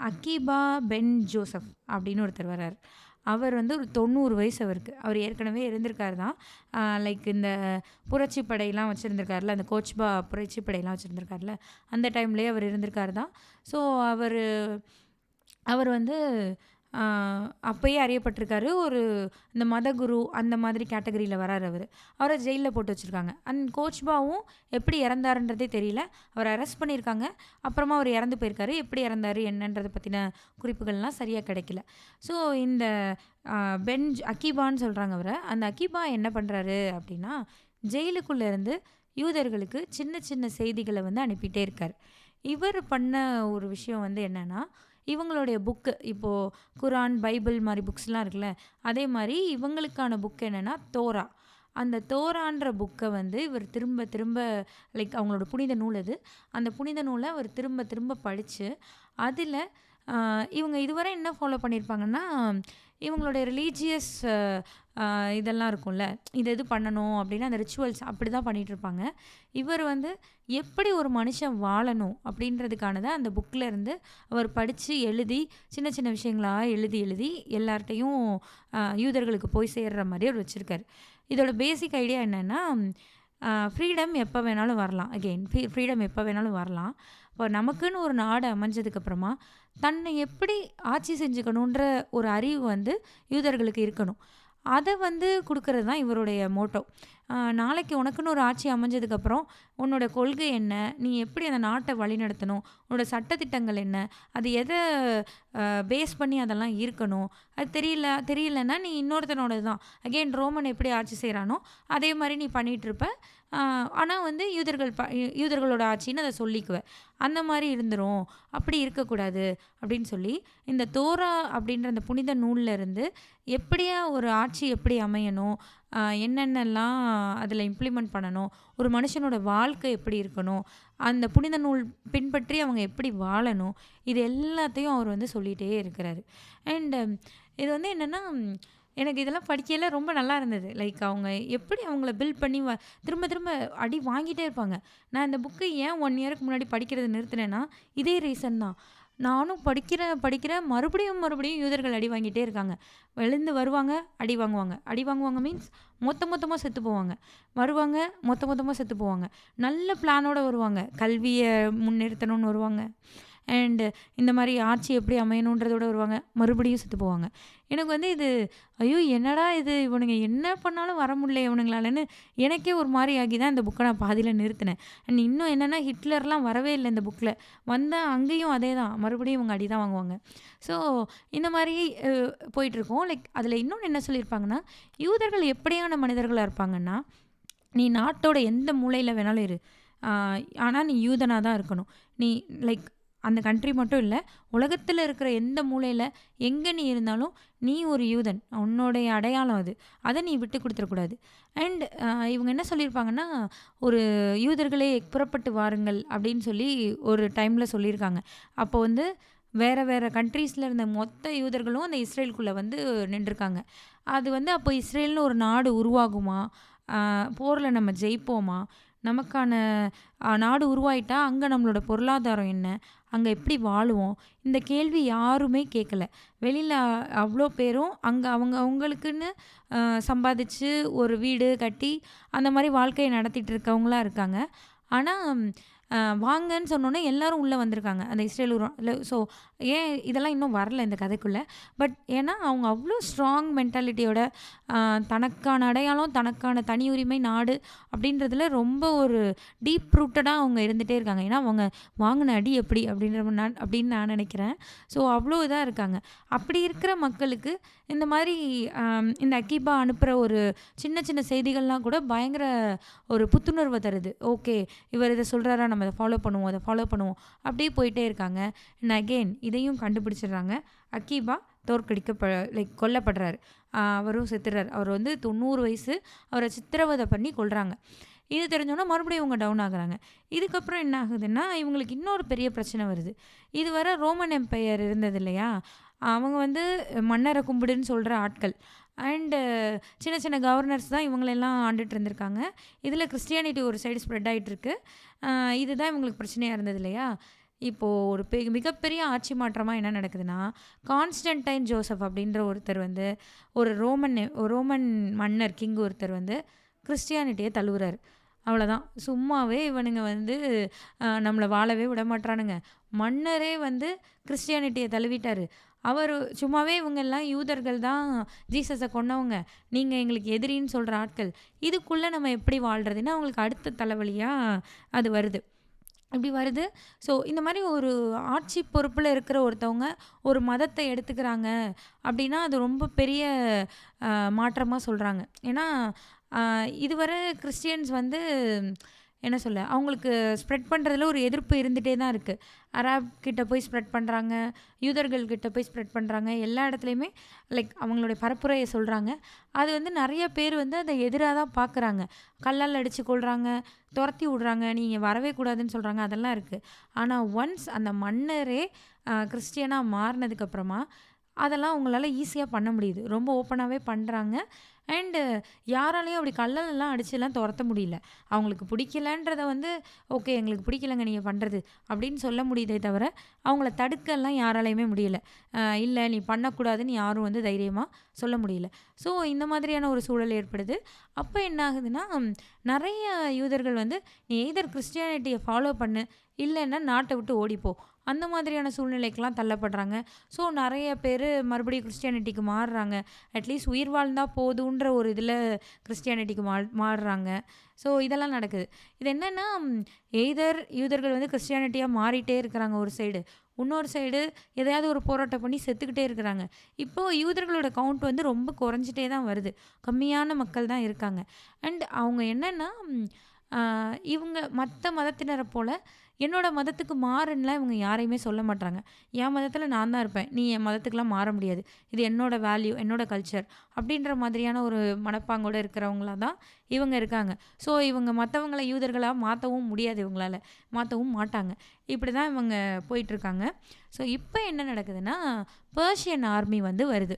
அக்கீபா பென் ஜோசப் அப்படின்னு ஒருத்தர் வராரு. அவர் வந்து ஒரு 90 வயசு அவருக்கு. அவர் ஏற்கனவே இருந்திருக்காரு தான். லைக் இந்த புரட்சி படையெல்லாம் வச்சிருந்திருக்காருல, அந்த கோச்பா புரட்சி படையெல்லாம் வச்சிருந்திருக்காருல, அந்த டைம்லேயே அவர் இருந்திருக்காரு தான். ஸோ அவர் வந்து அப்பயே அறியப்பட்டிருக்காரு. இந்த மதகுரு அந்த மாதிரி கேட்டகரியில வராரு அவரு. அவர ஜெயில்ல போட்டு வச்சிருக்காங்க. அண்ட் கோச்பாவும் எப்படி இறந்தாருன்றதே தெரியல. அவர அரெஸ்ட் பண்ணியிருக்காங்க. அப்புறமா அவர் இறந்து போயிருக்காரு. எப்படி இறந்தாரு என்னன்றத பத்தின குறிப்புகள்லாம் சரியா கிடைக்கல. ஸோ இந்த அக்கீபான்னு சொல்றாங்க அவர. அந்த அக்கீபா என்ன பண்றாரு அப்படின்னா, ஜெயிலுக்குள்ள இருந்து யூதர்களுக்கு சின்ன சின்ன செய்திகள வந்து அனுப்பிட்டே இருக்காரு. இவர் பண்ண ஒரு விஷயம் வந்து என்னன்னா, இவங்களுடைய புக்கு இப்போ குரான், பைபிள் மாரி புக்ஸ்லாம் இருக்குல்ல, அதே மாரி இவங்களுக்கான புக் என்னன்னா தோரா. அந்த தோரான்ற புக்க வந்து இவர் திரும்ப திரும்ப லைக் அவங்களோட புனித நூல் அது. அந்த புனித நூல அவர் திரும்ப திரும்ப படிச்சு, அதில இவங்க இதுவரை என்ன ஃபாலோ பண்ணியிருப்பாங்கன்னா, இவங்களுடைய ரிலீஜியஸ் இதெல்லாம் இருக்கும்ல, இது பண்ணணும் அப்படின்னு அந்த ரிச்சுவல்ஸ் அப்படி தான் பண்ணிகிட்ருப்பாங்க. இவர் வந்து எப்படி ஒரு மனுஷன் வாழணும் அப்படின்றதுக்கானத அந்த புக்கில் இருந்து அவர் படித்து எழுதி சின்ன சின்ன விஷயங்களா எழுதி எழுதி எல்லார்ட்டையும் யூதர்களுக்கு போய் சேர்ற மாதிரி அவர் வச்சுருக்காரு. இதோட பேசிக் ஐடியா என்னென்னா, ஃப்ரீடம் எப்போ வேணாலும் வரலாம். அகெயின் ஃப்ரீடம் எப்போ வேணாலும் வரலாம். இப்போ நமக்குன்னு ஒரு நாடு அமைஞ்சதுக்கப்புறமா தன்னை எப்படி ஆட்சி செஞ்சுக்கணுன்ற ஒரு அறிவு வந்து யூதர்களுக்கு இருக்கணும். அத வந்து குடுக்கறது தான் இவருடைய மோட்டோ. நாளைக்கு உனக்குன்னு ஒரு ஆட்சி அமைஞ்சதுக்கப்புறம் உன்னோட கொள்கை என்ன, நீ எப்படி அந்த நாட்டை வழிநடத்தணும், உன்னோட சட்டதிட்டங்கள் என்ன, அது எதை பேஸ் பண்ணி அதெல்லாம் இருக்கணும், அது தெரியலன்னா நீ இன்னொருத்தனோட தான் அகெயின் ரோமன் எப்படி ஆட்சி செய்கிறானோ அதே மாதிரி நீ பண்ணிகிட்ருப்ப. ஆனால் வந்து யூதர்களோட ஆட்சின்னு அதை சொல்லிக்குவேன். அந்த மாதிரி இருந்துரும், அப்படி இருக்கக்கூடாது அப்படின்னு சொல்லி இந்த தோரா அப்படின்ற அந்த புனித நூலில் இருந்து எப்படியா ஒரு ஆட்சி எப்படி அமையணும், என்னென்னலாம் அதில் இம்ப்ளிமெண்ட் பண்ணணும், ஒரு மனுஷனோட வாழ்க்கை எப்படி இருக்கணும், அந்த புனித நூல் பின்பற்றி அவங்க எப்படி வாழணும், இது எல்லாத்தையும் அவர் வந்து சொல்லிகிட்டே இருக்கிறாரு. அண்டு இது வந்து என்னென்னா, எனக்கு இதெல்லாம் படிக்கையில் ரொம்ப நல்லா இருந்தது. லைக் அவங்க எப்படி அவங்கள பில்ட் பண்ணி திரும்ப திரும்ப அடி வாங்கிட்டே இருப்பாங்க. நான் இந்த புக்கு ஏன் 1 இயருக்கு முன்னாடி படிக்கிறது நிறுத்தினேன்னா இதே ரீசன் தான். நானும் படிக்கிறேன் மறுபடியும் யூதர்கள் அடி வாங்கிட்டே இருக்காங்க. எழுந்து வருவாங்க, அடி வாங்குவாங்க மீன்ஸ் மொத்தமாக செத்து போவாங்க. வருவாங்க, மொத்தமாக செத்து போவாங்க. நல்ல பிளானோட வருவாங்க, கல்வியை முன்னிறுத்தணும்னு வருவாங்க, அண்டு இந்த மாதிரி ஆட்சி எப்படி அமையணுன்றதோட வருவாங்க, மறுபடியும் செத்து போவாங்க. எனக்கு வந்து இது ஐயோ என்னடா இது, இவனுங்க என்ன பண்ணாலும் வர முடியல இவனுங்களாலன்னு எனக்கே ஒரு மாதிரி ஆகி தான் இந்த புக்கை நான் பாதியில் நிறுத்தினேன். அண்ட் இன்னும் என்னென்னா ஹிட்லர்லாம் வரவே இல்லை இந்த புக்கில். வந்தால் அங்கேயும் அதே தான், மறுபடியும் இவங்க அடி தான் வாங்குவாங்க. ஸோ இந்த மாதிரி போயிட்டுருக்கோம். லைக் அதில் இன்னொன்று என்ன சொல்லியிருப்பாங்கன்னா, யூதர்கள் எப்படியான மனிதர்களாக இருப்பாங்கன்னா, நீ நாட்டோட எந்த மூலையில் வேணாலும் இரு, ஆனால் நீ யூதனாக தான் இருக்கணும். நீ லைக் அந்த கண்ட்ரி மட்டும் இல்லை, உலகத்தில் இருக்கிற எந்த மூலையில் எங்கே நீ இருந்தாலும் நீ ஒரு யூதன், உன்னோடைய அடையாளம் அது, அதை நீ விட்டு கொடுத்துடக்கூடாது. அண்ட் இவங்க என்ன சொல்லியிருப்பாங்கன்னா, ஒரு யூதர்களே புறப்பட்டு வாருங்கள் அப்படின்னு சொல்லி ஒரு டைமில் சொல்லியிருக்காங்க. அப்போ வந்து வேறு கண்ட்ரீஸில் இருந்த மொத்த யூதர்களும் அந்த இஸ்ரேலுக்குள்ளே வந்து நின்றுருக்காங்க. அது வந்து அப்போ இஸ்ரேல்னு ஒரு நாடு உருவாகுமா, போரில் நம்ம ஜெயிப்போமா, நமக்கான நாடு உருவாயிட்டா அங்கே நம்மளோட பொருளாதாரம் என்ன, அங்கே எப்படி வாழுவோம், இந்த கேள்வி யாருமே கேட்கல. வெளியில் அவ்வளோ பேரும் அங்கே அவங்களுக்குன்னு சம்பாதிச்சு ஒரு வீடு கட்டி அந்த மாதிரி வாழ்க்கையை நடத்திட்டு இருக்கவங்களா இருக்காங்க. ஆனால் வாங்கன்னு சொன்னோன்னே எல்லாரும் உள்ளே வந்திருக்காங்க அந்த இஸ்ரேல் இல்லை. ஸோ ஏன் இதெல்லாம் இன்னும் வரல இந்த கதைக்குள்ளே, பட் ஏன்னா அவங்க அவ்வளோ ஸ்ட்ராங் மென்டாலிட்டியோட தனக்கான அடையாளம், தனக்கான தனி உரிமை, நாடு அப்படின்றதுல ரொம்ப ஒரு டீப் ரூட்டடாக அவங்க இருந்துகிட்டே இருக்காங்க. ஏன்னா அவங்க வாங்கின அடி எப்படி அப்படின்னு நான் நினைக்கிறேன். ஸோ அவ்வளோ இதாக இருக்காங்க. அப்படி இருக்கிற மக்களுக்கு இந்த மாதிரி இந்த அக்கீபா அனுப்புகிற ஒரு சின்ன சின்ன செய்திகள்லாம் கூட பயங்கர ஒரு புத்துணர்வை தருது. ஓகே, இவர் இதை சொல்கிறாரா, நம்ம அதை ஃபாலோ பண்ணுவோம் அப்படியே போயிட்டே இருக்காங்க. அண்ட் அகெயின் இதையும் கண்டுபிடிச்சிடுறாங்க. அக்கீபா கொல்லப்படுறாரு, அவரும் செத்துறாரு. அவர் வந்து 90 வயசு, அவரை சித்திரவதை பண்ணி கொல்றாங்க. இது தெரிஞ்சோன்னா மறுபடியும் இவங்க டவுன் ஆகுறாங்க. இதுக்கப்புறம் என்ன ஆகுதுன்னா, இவங்களுக்கு இன்னொரு பெரிய பிரச்சனை வருது. இதுவரை ரோமன் எம்பையர் இருந்தது இல்லையா, அவங்க வந்து மன்னரை கும்பிடுன்னு சொல்கிற ஆட்கள். அண்டு சின்ன சின்ன கவர்னர்ஸ் தான் இவங்களெல்லாம் ஆண்டுட்டு இருந்திருக்காங்க. இதில் கிறிஸ்டியானிட்டி ஒரு சைடு ஸ்ப்ரெட் ஆகிட்டுருக்கு. இதுதான் இவங்களுக்கு பிரச்சனையாக இருந்தது இல்லையா. இப்போது ஒரு மிகப்பெரிய ஆட்சி மாற்றமாக என்ன நடக்குதுன்னா, கான்ஸ்டன்டைன் ஜோசப் அப்படின்ற ஒருத்தர் வந்து ஒரு ரோமன் மன்னர் கிங் ஒருத்தர் வந்து கிறிஸ்டியானிட்டியை தழுவுறாரு. அவ்வளோதான், சும்மாவே இவனுங்க வந்து நம்மளை வாழவே விட மாட்டானுங்க. மன்னரே வந்து கிறிஸ்டியானிட்டியை தழுவிட்டார். அவர் சும்மாவே இவங்கெல்லாம் யூதர்கள் தான் ஜீசஸை கொன்னவங்க, நீங்கள் எங்களுக்கு எதிரின்னு சொல்கிற ஆட்கள், இதுக்குள்ளே நம்ம எப்படி வாழ்கிறதுன்னு அவங்களுக்கு அடுத்த தலைவலியாக அது வருது. இப்படி வருது. ஸோ இந்த மாதிரி ஒரு ஆட்சி பொறுப்பில் இருக்கிற ஒருத்தவங்க ஒரு மதத்தை எடுத்துக்கிறாங்க அப்படின்னா அது ரொம்ப பெரிய மாற்றமாக சொல்கிறாங்க. ஏன்னா இதுவரை கிறிஸ்டியன்ஸ் வந்து என்ன சொல்ல, அவங்களுக்கு ஸ்ப்ரெட் பண்ணுறதுல ஒரு எதிர்ப்பு இருந்துகிட்டே தான் இருக்குது. அரேப் கிட்ட போய் ஸ்ப்ரெட் பண்ணுறாங்க, யூதர்கள் கிட்ட போய் ஸ்ப்ரெட் பண்ணுறாங்க, எல்லா இடத்துலையுமே லைக் அவங்களுடைய பரப்புரையை சொல்கிறாங்க. அது வந்து நிறைய பேர் வந்து அதை எதிராக தான் பார்க்குறாங்க. கல்லால் அடித்து கொள்கிறாங்க, துரத்தி விட்றாங்க, நீங்கள் வரவே கூடாதுன்னு சொல்கிறாங்க, அதெல்லாம் இருக்குது. ஆனால் ஒன்ஸ் அந்த மன்னரே கிறிஸ்டியனாக மாறினதுக்கப்புறமா அதெல்லாம் அவங்களால ஈஸியாக பண்ண முடியுது. ரொம்ப ஓப்பனாகவே பண்ணுறாங்க. அண்டு யாராலையும் அப்படி கல்லெல்லாம் அடிச்சுலாம் துரத்த முடியல. அவங்களுக்கு பிடிக்கலன்றத வந்து ஓகே எங்களுக்கு பிடிக்கலங்க நீங்கள் பண்ணுறது அப்படின்னு சொல்ல முடியுதே தவிர அவங்கள தடுக்கலாம் யாராலையுமே முடியல. இல்லை நீ பண்ணக்கூடாதுன்னு யாரும் வந்து தைரியமாக சொல்ல முடியல. ஸோ இந்த மாதிரியான ஒரு சூழல் ஏற்படுது. அப்போ என்ன ஆகுதுன்னா, நிறைய யூதர்கள் வந்து நீ எய்தர் கிறிஸ்டியானிட்டியை ஃபாலோ பண்ணு, இல்லைன்னா நாட்டை விட்டு ஓடிப்போ. அந்த மாதிரியான சூழ்நிலைக்கெல்லாம் தள்ளப்படுறாங்க. ஸோ நெறைய பேரு மறுபடியும் கிறிஸ்டியானிட்டிக்கு மாறுறாங்க. அட்லீஸ்ட் உயிர் வாழ்ந்தா போதுன்ற ஒரு இதில கிறிஸ்டியானிட்டிக்கு மாறுறாங்க. ஸோ இதெல்லாம் நடக்குது. இது என்னன்னா, எய்தர் யூதர்கள் வந்து கிறிஸ்டியானிட்டியா மாறிட்டே இருக்கிறாங்க ஒரு சைடு. இன்னொரு சைடு எதையாவது ஒரு போராட்டம் பண்ணி செத்துக்கிட்டே இருக்கிறாங்க. இப்போ யூதர்களோட கவுண்ட் வந்து ரொம்ப குறைஞ்சிட்டே தான் வருது. கம்மியான மக்கள் தான் இருக்காங்க. அண்ட் அவங்க என்னன்னா, ஆ இவங்க மத்த மதத்தினர போல என்னோட மதத்துக்கு மாறுன்னுலாம் இவங்க யாரையுமே சொல்ல மாட்றாங்க. என் மதத்தில நான் தான் இருப்பேன். நீ என் மதத்துக்குலாம் மாற முடியாது. இது என்னோட வேல்யூ, என்னோட கல்ச்சர் அப்படின்ற மாதிரியான ஒரு மனப்பாங்கோட இருக்கிறவங்களா தான் இவங்க இருக்காங்க. ஸோ இவங்க மத்தவங்கள யூதர்களா மாத்தவும் முடியாது இவங்களால. மாத்தவும் மாட்டாங்க. இப்படி தான் இவங்க போயிட்டுருக்காங்க. ஸோ இப்ப என்ன நடக்குதுன்னா, பெர்ஷியன் ஆர்மி வந்து வருது.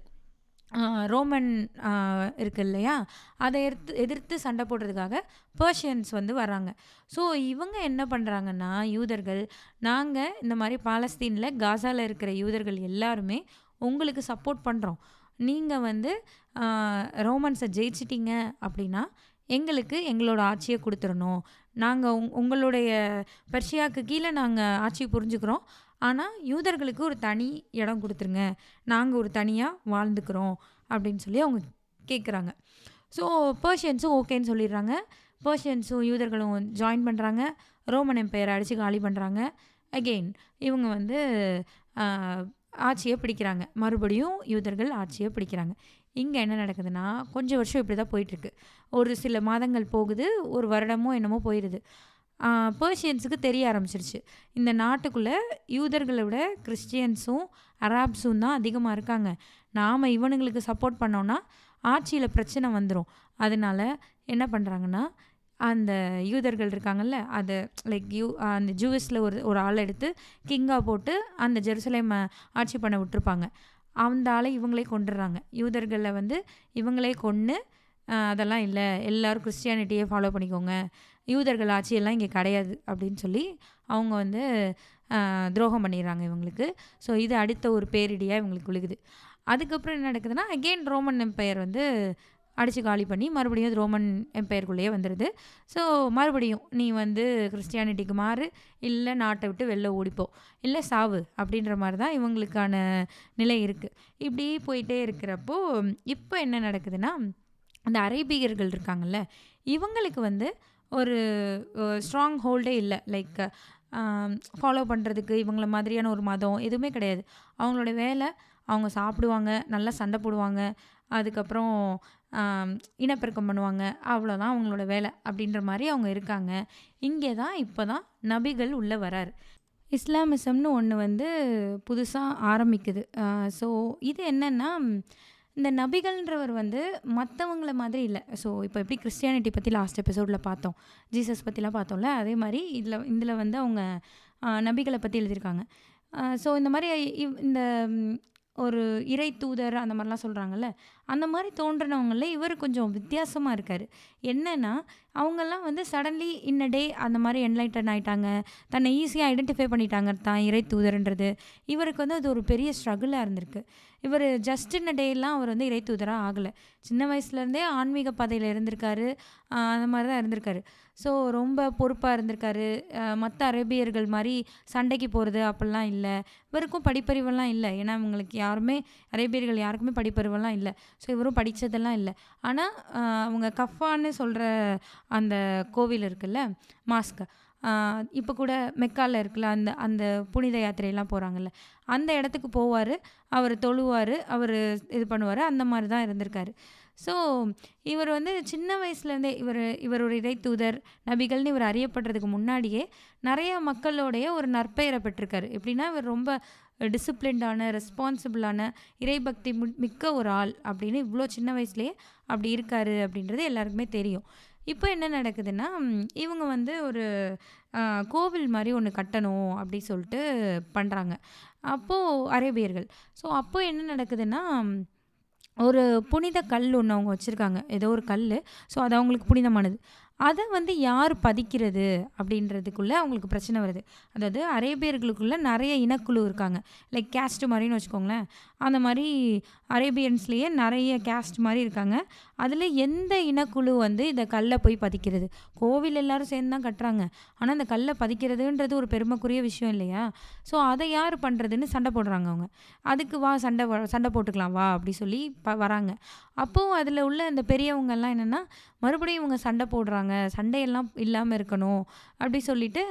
ரோமன் இருக்கு இல்லையா? அதை எதிர்த்து சண்டை போடுறதுக்காக பெர்ஷியன்ஸ் வந்து வராங்க. ஸோ இவங்க என்ன பண்ணுறாங்கன்னா, யூதர்கள், நாங்கள் இந்த மாதிரி பாலஸ்தீனில் காசாவில் இருக்கிற யூதர்கள் எல்லாருமே உங்களுக்கு சப்போர்ட் பண்ணுறோம். நீங்கள் வந்து ரோமன்ஸை ஜெயிச்சிட்டிங்க அப்படின்னா எங்களுக்கு எங்களோட ஆட்சியை கொடுத்துடணும். நாங்கள் உங்களுடைய பெர்ஷியாவுக்கு கீழே நாங்கள் ஆட்சி புரிஞ்சுக்கிறோம். ஆனால் யூதர்களுக்கு ஒரு தனி இடம் கொடுத்துருங்க. நாங்கள் ஒரு தனியாக வாழ்ந்துக்கிறோம் அப்படின்னு சொல்லி அவங்க கேட்குறாங்க. ஸோ பெர்ஷியன்ஸும் ஓகேன்னு சொல்லிடுறாங்க. பெர்ஷியன்ஸும் யூதர்களும் ஜாயின் பண்ணுறாங்க. ரோமன் எம்பையரை அடித்து காலி பண்ணுறாங்க. அகெயின் இவங்க வந்து ஆட்சியை பிடிக்கிறாங்க. மறுபடியும் யூதர்கள் ஆட்சியை பிடிக்கிறாங்க. இங்கே என்ன நடக்குதுன்னா, கொஞ்சம் வருஷம் இப்படி தான் போயிட்டுருக்கு. ஒரு சில மாதங்கள் போகுது. ஒரு வருடமோ என்னமோ போயிடுது. பெர்ஷியன்ஸுக்கு தெரிய ஆரம்பிச்சிருச்சு. இந்த நாட்டுக்குள்ளே யூதர்களை விட கிறிஸ்டியன்ஸும் அராப்ஸும் தான் அதிகமாக இருக்காங்க. நாம் இவனுங்களுக்கு சப்போர்ட் பண்ணோன்னா ஆட்சியில் பிரச்சனை வந்துடும். அதனால என்ன பண்ணுறாங்கன்னா, அந்த யூதர்கள் இருக்காங்கல்ல, அதை லைக் அந்த ஜூவிஸில் ஒரு ஆளை எடுத்து கிங்காக போட்டு அந்த ஜெருசலேமை ஆட்சி பண்ண விட்டுருப்பாங்க. அந்த ஆளை இவங்களே கொண்டுடுறாங்க. யூதர்களை வந்து இவங்களே கொன்று, அதெல்லாம் இல்லை, எல்லோரும் கிறிஸ்டியானிட்டியே ஃபாலோ பண்ணிக்கோங்க, யூதர்கள் ஆட்சியெல்லாம் இங்கே கிடையாது அப்படின்னு சொல்லி அவங்க வந்து துரோகம் பண்ணிடுறாங்க இவங்களுக்கு. ஸோ இது அடுத்த ஒரு பேரிடியாக இவங்களுக்கு விழுகுது. அதுக்கப்புறம் என்ன நடக்குதுன்னா, அகெயின் ரோமன் எம்பையர் வந்து அடித்து காலி பண்ணி மறுபடியும் அது ரோமன் எம்பையருக்குள்ளேயே வந்துடுது. ஸோ மறுபடியும் நீ வந்து கிறிஸ்டியானிட்டிக்கு மாறு, இல்லை நாட்டை விட்டு வெளில ஓடிப்போ, இல்லை சாவு அப்படின்ற மாதிரி தான் இவங்களுக்கான நிலை இருக்குது. இப்படி போயிட்டே இருக்கிறப்போ இப்போ என்ன நடக்குதுன்னா, அந்த அரேபியர்கள் இருக்காங்கல்ல, இவங்களுக்கு வந்து ஒரு ஸ்ட்ராங் ஹோல்டே இல்லை. லைக் ஃபாலோ பண்ணுறதுக்கு இவங்கள மாதிரியான ஒரு மதம் எதுவுமே கிடையாது. அவங்களோட வேலை, அவங்க சாப்பிடுவாங்க, நல்லா சண்டை போடுவாங்க, அதுக்கப்புறம் இனப்பெருக்கம் பண்ணுவாங்க, அவ்வளோதான் அவங்களோட வேலை அப்படின்ற மாதிரி அவங்க இருக்காங்க. இங்கே தான் இப்போ தான் நபிகள் உள்ளே வராரு. இஸ்லாமிசம்னு ஒன்று வந்து புதுசாக ஆரம்பிக்குது. ஸோ இது என்னென்னா, இந்த நபிகள்ன்றவர் வந்து மற்றவங்கள மாதிரி இல்லை. ஸோ இப்போ எப்படி கிறிஸ்டியானிட்டி பற்றி லாஸ்ட் எபிசோடில் பார்த்தோம், ஜீசஸ் பற்றிலாம் பார்த்தோம்ல, அதே மாதிரி இதில் வந்து அவங்க நபிகளை பற்றி எழுதியிருக்காங்க. ஸோ இந்த மாதிரி இந்த ஒரு இறை தூதர் அந்த மாதிரிலாம் சொல்கிறாங்கல்ல, அந்த மாதிரி தோன்றினவங்களில் இவர் கொஞ்சம் வித்தியாசமாக இருக்கார். என்னென்னா, அவங்கெல்லாம் வந்து சடன்லி இன் அ டே அந்த மாதிரி என்லைட்டன் ஆகிட்டாங்க, தன்னை ஈஸியாக ஐடென்டிஃபை பண்ணிட்டாங்க தான் இறை தூதர்ன்றது. இவருக்கு வந்து அது ஒரு பெரிய ஸ்ட்ரகிளாக இருந்திருக்கு. இவர் ஜஸ்ட் இன் அ டேலாம் அவர் வந்து இறை தூதராக ஆகலை. சின்ன வயசுலேருந்தே ஆன்மீக பாதையில் இருந்திருக்காரு. அந்த மாதிரி தான் இருந்திருக்காரு. ஸோ ரொம்ப பொறுப்பாக இருந்திருக்காரு. மற்ற அரேபியர்கள் மாதிரி சண்டைக்கு போகிறது அப்படிலாம் இல்லை. இவருக்கும் படிப்பறிவெல்லாம் இல்லை. ஏன்னா இவங்களுக்கு அரேபியர்கள் யாருக்குமே படிப்பறிவெல்லாம் இல்லை. ஸோ இவரும் படித்ததெல்லாம் இல்லை. ஆனால் அவங்க கஃபான்னு சொல்கிற அந்த கோவில் இருக்குல்ல, மாஸ்க், இப்போ கூட மெக்காவில் இருக்குல்ல, அந்த அந்த புனித யாத்திரையெல்லாம் போகிறாங்கல்ல, அந்த இடத்துக்கு போவார், அவர் தொழுவார், அவர் இது பண்ணுவார். அந்த மாதிரி தான் இருந்திருக்காரு. ஸோ இவர் வந்து சின்ன வயசுலேருந்தே இவர் ஒரு இறை தூதர், நபிகள்னு இவர் அறியப்படுறதுக்கு முன்னாடியே நிறைய மக்களோடைய ஒரு நற்பெயரை பெற்றிருக்காரு. எப்படின்னா, இவர் ரொம்ப டிசிப்ளின்டான, ரெஸ்பான்சிபிளான, இறைபக்தி மிக்க ஒரு ஆள் அப்படின்னு இவ்வளோ சின்ன வயசுலேயே அப்படி இருக்காரு அப்படின்றது எல்லாருக்குமே தெரியும். இப்போ என்ன நடக்குதுன்னா, இவங்க வந்து ஒரு கோவில் மாதிரி ஒன்று கட்டணும் அப்படி சொல்லிட்டு பண்ணுறாங்க. அப்போது அரேபியர்கள். ஸோ அப்போ என்ன நடக்குதுன்னா, ஒரு புனித கல் ஒன்று அவங்க வச்சுருக்காங்க, ஏதோ ஒரு கல். ஸோ அது அவங்களுக்கு புனிதமானது. அத வந்து யார் பதிக்கிறது அப்படின்றதுக்குள்ள அவங்களுக்கு பிரச்சனை வருது. அதாவது அரேபியர்களுக்குள்ள நெறைய இனக்குழு இருக்காங்க. லைக் கேஸ்ட் மாரின்னு வச்சுக்கோங்களேன். அந்த மாரி அரேபியன்ஸ்லேயே நெறைய கேஸ்ட் மாரி இருக்காங்க. அதில எந்த இனக்குழு வந்து இத கல்ல போய் பதிக்கிறது? கோவில் எல்லாரும் சேர்ந்து தான் கட்டுறாங்க. ஆனா, இந்த கல்ல பதிக்கிறதுன்றது ஒரு பெருமைக்குரிய விஷயம் இல்லையா? ஸோ, அத யார் பண்றதுன்னு சண்டை போடுறாங்க அவங்க. அதுக்கு வா சண்டை போட்டுக்கலாம் வா அப்படி சொல்லி வராங்க. அப்போ அதில உள்ள அந்த பெரியவங்கலாம் என்னன்னா, மறுபடியும் இவங்க சண்டை போடுறாங்க. சண்டையெல்லாம் இல்லாம இருக்கணும். அப்படி சொல்லிட்டு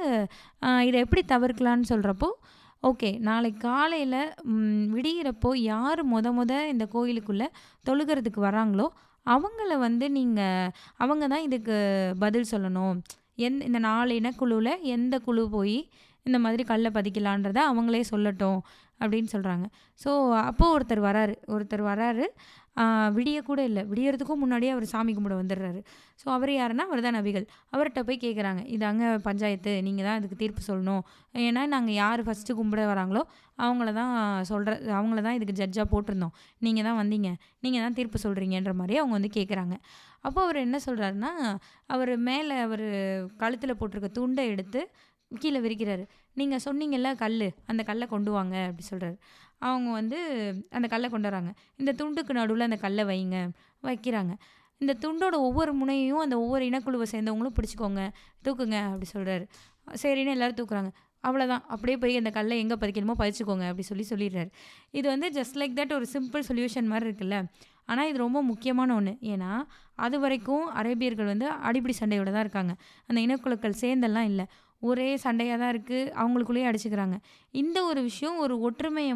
இத எப்படி தவிர்க்கலான்னு சொல்றப்போ, ஓகே நாளைக்கு காலையில விடியிறப்போ யார் மொத இந்த கோயிலுக்குள்ள தொழுகுறதுக்கு வராங்களோ, அவங்கள வந்து அவங்க தான் இதுக்கு பதில் சொல்லணும். இந்த 4 இனக்குழுல எந்த குழு போய் இந்த மாதிரி கல்ல பதிக்கலான்றத அவங்களே சொல்லட்டும் அப்படின்னு சொல்றாங்க. ஸோ அப்போ ஒருத்தர் வராரு. விடியக்கூட இல்ல. விடியறதுக்கும் முன்னாடியே அவர் சாமி கும்பிட வந்துடுறாரு. ஸோ அவர் யாருன்னா, அவர் தான் நபிகள். அவர்ட்ட போய் கேட்குறாங்க, இதாங்க பஞ்சாயத்து. நீங்க தான் இதுக்கு தீர்ப்பு சொல்லணும். ஏன்னா நாங்க யார் ஃபர்ஸ்ட்டு கும்பிட வராங்களோ, அவங்கள தான் இதுக்கு ஜட்ஜா போட்டிருந்தோம். நீங்க தான் வந்தீங்க. நீங்க தான் தீர்ப்பு சொல்றீங்கன்ற மாரி அவங்க வந்து கேட்குறாங்க. அப்போ அவர் என்ன சொல்றாருன்னா, அவரு கழுத்தில போட்டிருக்க துண்ட எடுத்து கீழ விரிக்கிறாரு. நீங்க சொன்னீங்கல்ல கல்லு, அந்த கல்ல கொண்டு வாங்க அப்படி சொல்றாரு. அவங்க வந்து அந்த கல்ல கொண்டு வராங்க. இந்த துண்டுக்கு நடுவுல அந்த கல்ல வைங்க. வைக்கிறாங்க. இந்த துண்டோட ஒவ்வொரு முனையையும் அந்த ஒவ்வொரு இனக்குழுவ சேர்ந்தவங்களும் பிடிச்சுக்கோங்க, தூக்குங்க அப்படி சொல்றாரு. சரின்னு எல்லாரும் தூக்குறாங்க. அவ்வளோதான். அப்படியே போய் அந்த கல்ல எங்க பதிக்கணுமோ பதிச்சுக்கோங்க அப்படி சொல்லிடுறாரு. இது வந்து ஜஸ்ட் லைக் தட் ஒரு சிம்பிள் சொல்யூஷன் மாரி இருக்குல்ல. ஆனா இது ரொம்ப முக்கியமான ஒண்ணு. ஏன்னா, அதுவரைக்கும் அரேபியர்கள் வந்து அடிபிடி சண்டையோட தான் இருக்காங்க. அந்த இனக்குழுக்கள் சேர்ந்தெல்லாம் இல்ல. ஒரே சண்டையா தான் இருக்கு. அவங்களுக்குள்ளேயே அடிச்சுக்கிறாங்க. இந்த ஒரு விஷயம் ஒரு ஒற்றுமைய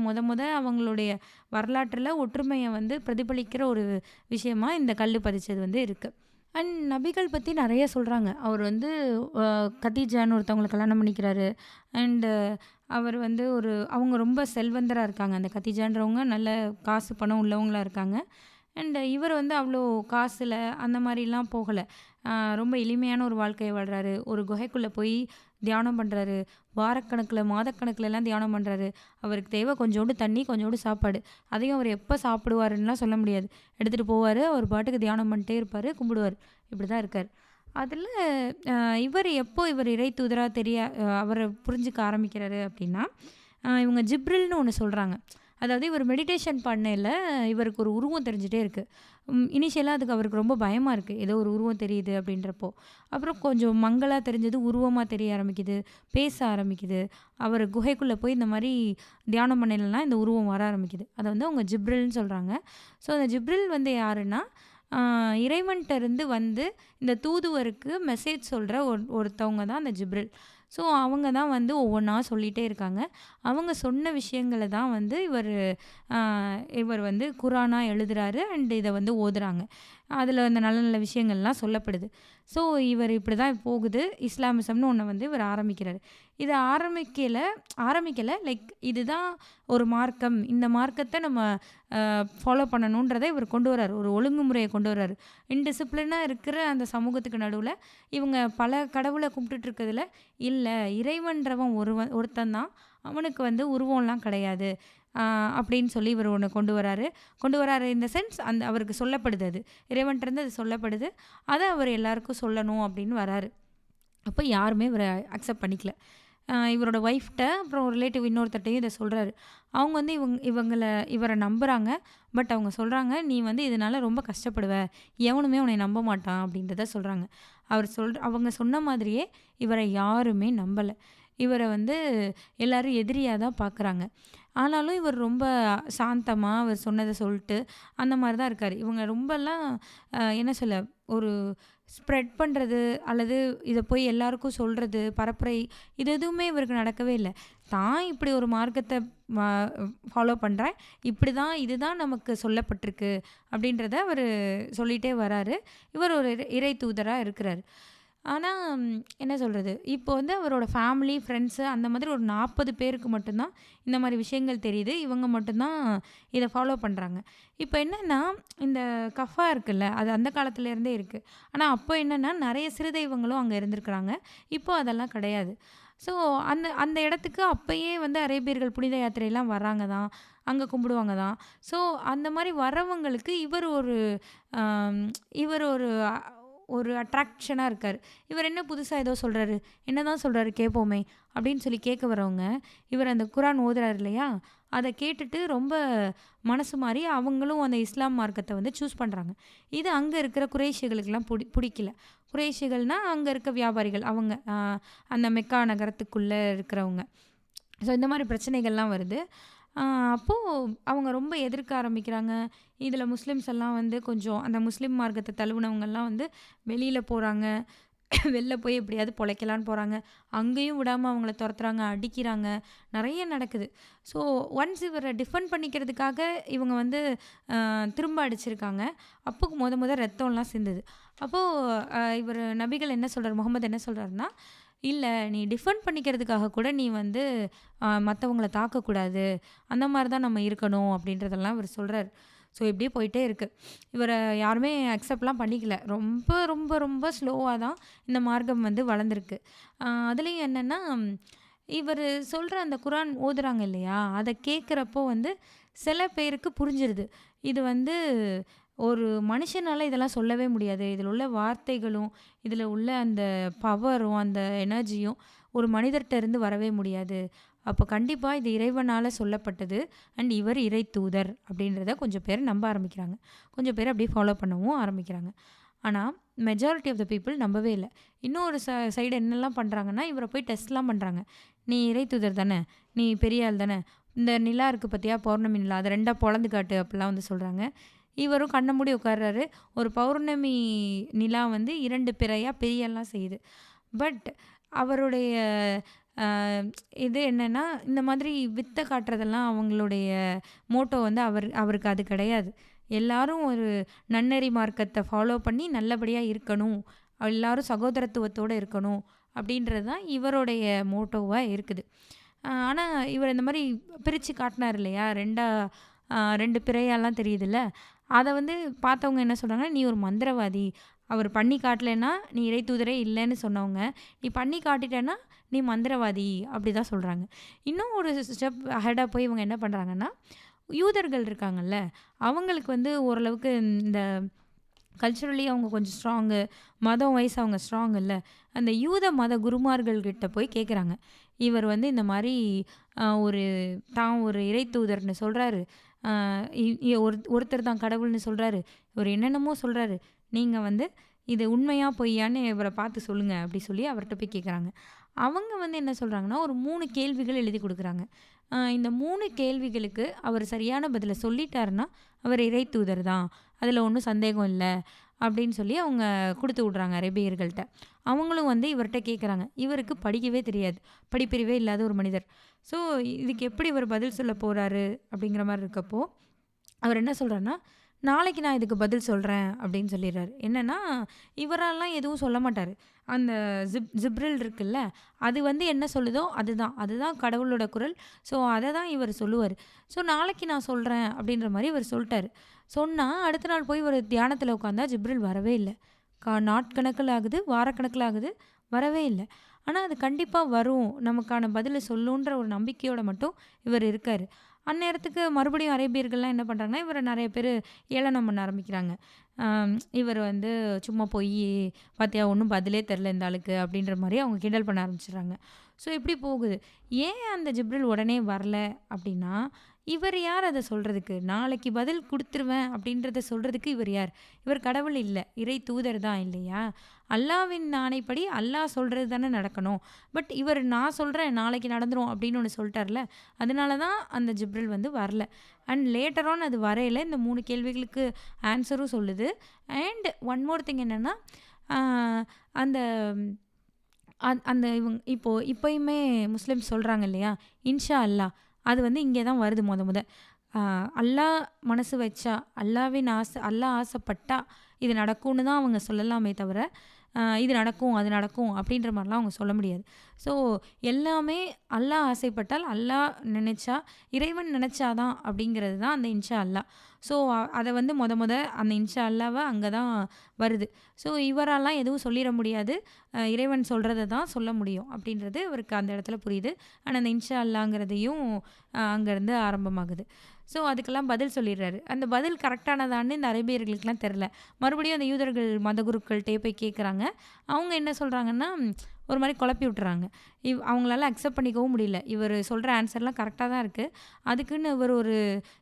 அவங்களுடைய வரலாற்றில ஒற்றுமைய வந்து பிரதிபலிக்கிற ஒரு விஷயமா இந்த கல்லு பதிச்சது வந்து இருக்கு. அண்ட் நபிகள் பத்தி நெறைய சொல்றாங்க. அவர் வந்து அ கதீஜான்னு ஒருத்தவங்கள கல்யாணம் பண்ணிக்கிறாரு. அண்ட் அவர் வந்து அவங்க ரொம்ப செல்வந்தரா இருக்காங்க. அந்த கதீஜான்றவங்க நல்ல காசு, பணம் உள்ளவங்களா இருக்காங்க. அண்ட் இவர் வந்து அவ்வளோ காசுல அந்த மாரிலாம் போகல. ரொம்ப எளிமையான ஒரு வாழ்க்கைய வாழ்றாரு. ஒரு குகைக்குள்ள போய் தியானம் பண்றாரு. வாரக்கணக்குல, மாதக்கணக்குலலாம் தியானம் பண்றாரு. அவருக்கு தேவை கொஞ்சோண்டு தண்ணி, கொஞ்சோண்டு சாப்பாடு. அதையும் அவர் எப்ப சாப்பிடுவாருன்னுலாம் சொல்ல முடியாது. எடுத்துட்டு போவாரு. அவர் பாட்டுக்கு தியானம் பண்ணிட்டே இருப்பாரு, கும்பிடுவாரு. இப்படிதான் இருக்காரு. அதில இவர் இறை தூதரா அவர புரிஞ்சுக்க ஆரம்பிக்கிறாரு அப்படின்னா, இவங்க ஜிப்ரில்னு ஒண்ணு சொல்றாங்க. அதாவது இவர் மெடிடேஷன் பண்ணையில இவருக்கு ஒரு உருவம் தெரிஞ்சுட்டே இருக்கு. இனிஷியலா அதுக்கு அவருக்கு ரொம்ப பயமா இருக்கு. ஏதோ ஒரு உருவம் தெரியுது அப்படின்றப்போ. அப்புறம் கொஞ்சம் மங்கலா தெரிஞ்சது உருவமா தெரிய ஆரம்பிக்குது. பேச ஆரம்பிக்குது. அவர் குகைக்குள்ள போய் இந்த மாரி தியானம் பண்ணையிலலாம் இந்த உருவம் வர ஆரம்பிக்குது. அத வந்து அவங்க ஜிப்ரில்னு சொல்றாங்க. ஸோ அந்த ஜிப்ரில் வந்து யாருன்னா, இறைவன்ட்ட இருந்து வந்து இந்த தூதுவருக்கு மெசேஜ் சொல்ற ஒருத்தவங்க தான் அந்த ஜிப்ரில். ஸோ அவங்க தான் வந்து ஒவ்வொன்னா சொல்லிட்டே இருக்காங்க. அவங்க சொன்ன விஷயங்கள தான் வந்து இவர் வந்து குரானா எழுதுறாரு. அண்ட் இத வந்து ஓதுறாங்க. அதில அந்த நல்ல நல்ல விஷயங்கள்லாம் சொல்லப்படுது. ஸோ இவர் இப்படி தான் போகுது. இஸ்லாமிசம்னு ஒண்ண வந்து இவர் ஆரம்பிக்கிறாரு. இத ஆரம்பிக்கல லைக் இதுதான் ஒரு மார்க்கம். இந்த மார்க்கத்த நம்ம ஃபாலோ பண்ணணுன்றத இவர் கொண்டு வராரு. ஒரு ஒழுங்குமுறைய கொண்டு வராரு. இன்டிசிப்ளினா இருக்கிற அந்த சமூகத்துக்கு நடுவுல இவங்க பல கடவுள கும்பிட்டுட்டு இருக்கிறதுல, இல்ல இறைவன்றவன் ஒருத்தன் தான். அவனுக்கு வந்து உருவம்லாம் கிடையாது. அப்படின்னு சொல்லி இவர் ஒண்ணு கொண்டு வராரு இன் த சென்ஸ் அவருக்கு சொல்லப்படுது அது. இறைவன்ட்டருந்து அது சொல்லப்படுது. அத அவர் எல்லாருக்கும் சொல்லணும் அப்படின்னு வராரு. அப்ப யாருமே இவர அக்செப்ட் பண்ணிக்கல. இவரோட ஒய்ஃப்ட்ட அப்புறம் ரிலேட்டிவ் இன்னொருத்தர்ட்டயும் இத சொல்றாரு. அவங்க வந்து இவர நம்புறாங்க. பட் அவங்க சொல்றாங்க, "நீ வந்து இதனால ரொம்ப கஷ்டப்படுவ. எவனுமே உன்னைய நம்ப மாட்டான்." அப்படின்றத சொல்றாங்க. அவங்க சொன்ன மாதிரியே இவர யாருமே நம்பல. இவர வந்து எல்லாரும் எதிரியா தான் பார்க்குறாங்க. ஆனாலும் இவர் ரொம்ப சாந்தமா அவர் சொன்னத சொல்ட்டு, அந்த மாரி தான் இருக்காரு. இவங்க ரொம்பலாம் என்ன சொல்ல, ஒரு ஸ்ப்ரெட் பண்றது அல்லது இத போய் எல்லாருக்கும் சொல்றது, பரப்புரை இது எதுவுமே இவருக்கு நடக்கவே இல்ல. தான் இப்படி ஒரு மார்க்கத்த ம ஃபாலோ பண்றேன். இதுதான் நமக்கு சொல்லப்பட்டிருக்கு அப்படின்றத அவரு சொல்லிட்டே வராரு. இவர் ஒரு இறை தூதரா இருக்கிறாரு. ஆனா, என்ன சொல்றது? இப்போ வந்து அவரோட ஃபேமிலி, ஃப்ரெண்ட்ஸு அந்த மாதிரி ஒரு 40 பேருக்கு மட்டும் தான் இந்த மாரி விஷயங்கள் தெரியுது. இவங்க மட்டும் தான் இத ஃபாலோ பண்றாங்க. இப்ப என்னன்னா, இந்த கஃபா இருக்குல்ல, அது அந்த காலத்துலேருந்தே இருக்கு. ஆனா, அப்போ என்னன்னா, நெறைய சிறு தெய்வங்களும் அங்க இருந்திருக்கிறாங்க. இப்போ அதெல்லாம் கிடையாது. ஸோ, அந்த அந்த இடத்துக்கு அப்பயே வந்து அரேபியர்கள் புனித யாத்திரைலாம் வர்றாங்க தான். அங்க கும்பிடுவாங்க தான். ஸோ, அந்த மாரி வர்றவங்களுக்கு அம் இவர் ஒரு ஒரு அட்ராக்ஷனாக இருக்கார். இவர் என்ன புதுசாக ஏதோ சொல்கிறாரு, என்ன தான் சொல்கிறாரு கேட்போமே அப்படின்னு சொல்லி கேட்க வரவங்க, இவர் அந்த குரான் ஓதுறாரு இல்லையா, அதை கேட்டுட்டு ரொம்ப மனசு மாறி அவங்களும் அந்த இஸ்லாம் மார்க்கத்தை வந்து சூஸ் பண்ணுறாங்க. இது அங்கே இருக்கிற குறைஷிகளுக்கெல்லாம் பிடிக்கல. குறைஷிகள்னால் அங்கே இருக்க வியாபாரிகள், அவங்க அந்த மெக்கா நகரத்துக்குள்ளே இருக்கிறவங்க. ஸோ இந்த மாதிரி பிரச்சனைகள்லாம் வருது. அப்போது அவங்க ரொம்ப எதிர்க்க ஆரம்பிக்கிறாங்க. இதில் முஸ்லிம்ஸ் எல்லாம் வந்து கொஞ்சம் அந்த முஸ்லீம் மார்க்கத்தை தழுவுனவங்கெல்லாம் வந்து வெளியில் போகிறாங்க. வெளில போய் எப்படியாவது பொழைக்கலான்னு போகிறாங்க. அங்கேயும் விடாமல் அவங்கள துரத்துறாங்க, அடிக்கிறாங்க, நிறைய நடக்குது. ஸோ ஒன்ஸ் இவரை டிஃபெண்ட் பண்ணிக்கிறதுக்காக இவங்க வந்து திரும்ப அடிச்சிருக்காங்க. அப்போ முத ரத்தம்லாம் சிந்துது. அப்போது இவர் நபிகள் என்ன சொல்கிறார், முகமது என்ன சொல்கிறாருன்னா, இல்லை நீ டிஃபெண்ட் பண்ணிக்கிறதுக்காக கூட நீ வந்து மற்றவங்கள தாக்கக்கூடாது, அந்த மாதிரி தான் நம்ம இருக்கணும் அப்படின்றதெல்லாம் இவர் சொல்கிறார். ஸோ இப்படியே போயிட்டே இருக்குது. இவரை யாருமே அக்செப்ட்லாம் பண்ணிக்கல. ரொம்ப ரொம்ப ரொம்ப ஸ்லோவாக தான் இந்த மார்க்கம் வந்து வளர்ந்துருக்கு. அதுலேயும் என்னென்னா, இவர் சொல்கிற அந்த குரான் ஓதுறாங்க இல்லையா, அதை கேட்குறப்போ வந்து சில பேருக்கு புரிஞ்சிருது. இது வந்து ஒரு மனுஷனால் இதெல்லாம் சொல்லவே முடியாது. இதில் உள்ள வார்த்தைகளும் இதில் உள்ள அந்த பவரும் அந்த எனர்ஜியும் ஒரு மனிதர்கிட்ட இருந்து வரவே முடியாது. அப்போ கண்டிப்பாக இது இறைவனால் சொல்லப்பட்டது அண்ட் இவர் இறை தூதர் அப்படின்றத கொஞ்சம் பேர் நம்ப ஆரம்பிக்கிறாங்க. கொஞ்சம் பேர் அப்படியே ஃபாலோ பண்ணவும் ஆரம்பிக்கிறாங்க. ஆனால் மெஜாரிட்டி ஆஃப் த பீப்புள் நம்பவே இல்லை. இன்னொரு சைடு என்னெல்லாம் பண்ணுறாங்கன்னா, இவரை போய் டெஸ்ட்லாம் பண்ணுறாங்க. நீ இறை தூதர் தானே, நீ பெரிய ஆள் தானே, இந்த நிலா இருக்குது பார்த்தியா, பௌர்ணமி நிலா, அதை 2ஆக பொளந்து காட்டு அப்படிலாம் வந்து சொல்கிறாங்க. இவரும் கண்ணை மூடி உட்கார்றாரு. ஒரு பௌர்ணமி நிலா வந்து 2 பிறையாக பெரியெல்லாம் செய்யுது. பட் அவருடைய இது என்னென்னா, இந்த மாதிரி வித்தை காட்டுறதெல்லாம் அவங்களுடைய மோட்டோ வந்து அவருக்கு அது கிடையாது. எல்லாரும் ஒரு நன்னெறி மார்க்கத்தை ஃபாலோ பண்ணி நல்லபடியாக இருக்கணும், எல்லாரும் சகோதரத்துவத்தோடு இருக்கணும் அப்படின்றது தான் இவருடைய மோட்டோவாக இருக்குது. ஆனால் இவர் இந்த மாதிரி பிரித்து காட்டினார் இல்லையா, 2 பிறையாலாம் தெரியுதுல்ல, அதை வந்து பார்த்தவங்க என்ன சொல்கிறாங்கன்னா, நீ ஒரு மந்திரவாதி, அவர் பண்ணி காட்டலைன்னா நீ இறை தூதரே இல்லைன்னு சொன்னவங்க, நீ பண்ணி காட்டிட்டேன்னா நீ மந்திரவாதி அப்படி தான் சொல்கிறாங்க. இன்னும் ஒரு ஸ்டெப் அஹெடாக போய் இவங்க என்ன பண்ணுறாங்கன்னா, யூதர்கள் இருக்காங்கல்ல, அவங்களுக்கு வந்து ஓரளவுக்கு இந்த கல்ச்சுரலி அவங்க கொஞ்சம் ஸ்ட்ராங்கு, மதம் வைஸ் அவங்க ஸ்ட்ராங் இல்லை, அந்த யூத மத குருமார்கள்கிட்ட போய் கேட்குறாங்க. இவர் வந்து இந்த மாதிரி ஒரு இறை தூதர்னு சொல்கிறாரு, ஒருத்தர் தான் கடவுள்னு சொல்கிறாரு, இவர் என்னென்னமோ சொல்கிறாரு, நீங்கள் வந்து இது உண்மையா பொய்யான்னு இவரை பார்த்து சொல்லுங்கள் அப்படி சொல்லி அவர்கிட்ட போய் கேட்குறாங்க. அவங்க வந்து என்ன சொல்கிறாங்கன்னா, ஒரு 3 கேள்விகள் எழுதி கொடுக்குறாங்க. இந்த 3 கேள்விகளுக்கு அவர் சரியான பதிலை சொல்லிட்டாருன்னா அவர் இறை தூதர் தான், அதில் ஒன்றும் சந்தேகம் இல்லை அப்படின்னு சொல்லி அவங்க கொடுத்து விட்றாங்க அரேபியர்கள்ட்ட. அவங்களும் வந்து இவர்கிட்ட கேட்குறாங்க. இவருக்கு படிக்கவே தெரியாது, படிப்பறிவே இல்லாத ஒரு மனிதர். ஸோ இதுக்கு எப்படி இவர் பதில் சொல்ல போகிறாரு அப்படிங்கிற மாதிரி இருக்கப்போ அவர் என்ன சொல்கிறாருன்னா, நாளைக்கு நான் இதுக்கு பதில் சொல்கிறேன் அப்படின்னு சொல்லிடுறாரு. என்னென்னா, இவரெல்லாம் எதுவும் சொல்ல மாட்டார். அந்த ஜிப்ரில் இருக்குல்ல, அது வந்து என்ன சொல்லுதோ அதுதான் கடவுளோட குரல். ஸோ அதை தான் இவர் சொல்லுவார். ஸோ நாளைக்கு நான் சொல்கிறேன் அப்படின்ற மாதிரி இவர் சொல்லிட்டார். சொன்னால் அடுத்த நாள் போய் ஒரு தியானத்தில் உட்காந்தா ஜிப்ரில் வரவே இல்லை. நாட்கணக்கில் ஆகுது, வாரக்கணக்கில் ஆகுது, வரவே இல்லை. ஆனால் அது கண்டிப்பாக வரும், நமக்கான பதிலை சொல்லுன்ற ஒரு நம்பிக்கையோடு மட்டும் இவர் இருக்கார். அந்நேரத்துக்கு மறுபடியும் அரேபியர்கள்லாம் என்ன பண்ணுறாங்கன்னா, இவரை நிறைய பேர் ஏளனம் பண்ண ஆரம்பிக்கிறாங்க. இவர் வந்து சும்மா போய் பார்த்தியா ஒன்றும் பதிலே தெரில இந்த ஆளுக்கு அப்படின்ற மாதிரி அவங்க கிண்டல் பண்ண ஆரம்பிச்சிடுறாங்க. ஸோ இப்படி போகுது. ஏன் அந்த ஜிப்ரில் உடனே வரல அப்படின்னா, இவர் யார் அதை சொல்கிறதுக்கு, நாளைக்கு பதில் கொடுத்துருவேன் அப்படின்றத சொல்கிறதுக்கு இவர் யார்? இவர் கடவுள் இல்லை, இறை தூதர் தான் இல்லையா? அல்லாவின் ஆணைப்படி அல்லாஹ் சொல்கிறது தானே நடக்கணும். பட் இவர் நான் சொல்கிறேன் நாளைக்கு நடந்துரும் அப்படின்னு ஒன்று சொல்லிட்டார்ல, அதனால தான் அந்த ஜிப்ரில் வந்து வரல. அண்ட் லேட்டர் ஆன் அது வரையில் இந்த 3 கேள்விகளுக்கு ஆன்சரும் சொல்லுது. அண்ட் ஒன் மோர் திங் என்னென்னா, அந்த அந்த இப்போயுமே முஸ்லிம்ஸ் சொல்கிறாங்க இல்லையா, இன்ஷா அல்லாஹ், அது வந்து இங்கே தான் வருது முத அல்லாஹ் மனசு வச்சா, அல்லாஹ் ஆசைப்பட்டா இது நடக்கும்னு தான் அவங்க சொல்லலாமே தவிர, இது நடக்கும் அது நடக்கும் அப்படின்ற மாதிரிலாம் அவங்க சொல்ல முடியாது. ஸோ எல்லாமே அல்லாஹ் ஆசைப்பட்டால், அல்லாஹ் நினச்சா, இறைவன் நினச்சாதான் அப்படிங்கிறது தான் அந்த இன்ஷா அல்லாஹ். ஸோ அதை வந்து அந்த இன்ஷா அல்லாவை அங்கே தான் வருது. ஸோ இவரெல்லாம் எதுவும் சொல்லிட முடியாது, இறைவன் சொல்கிறத தான் சொல்ல முடியும் அப்படின்றது அவருக்கு அந்த இடத்துல புரியுது. ஆனால் அந்த இன்ஷா அல்லாங்கிறதையும் அங்கேருந்து ஆரம்பமாகுது. ஸோ அதுக்கெல்லாம் பதில் சொல்லிடுறாரு. அந்த பதில் கரெக்டானதான்னு இந்த அரேபியர்களுக்குலாம் தெரில. மறுபடியும் அந்த யூதர்கள் மதகுருக்கள்ட்டயே போய் கேட்குறாங்க. அவங்க என்ன சொல்கிறாங்கன்னா, ஒரு மாரி குழப்பி விட்டுறாங்க. அவங்களால அக்செப்ட் பண்ணிக்கவும் முடியல. இவர் சொல்கிற ஆன்சர்லாம் கரெக்டாக தான் இருக்குது. அதுக்குன்னு இவர் ஒரு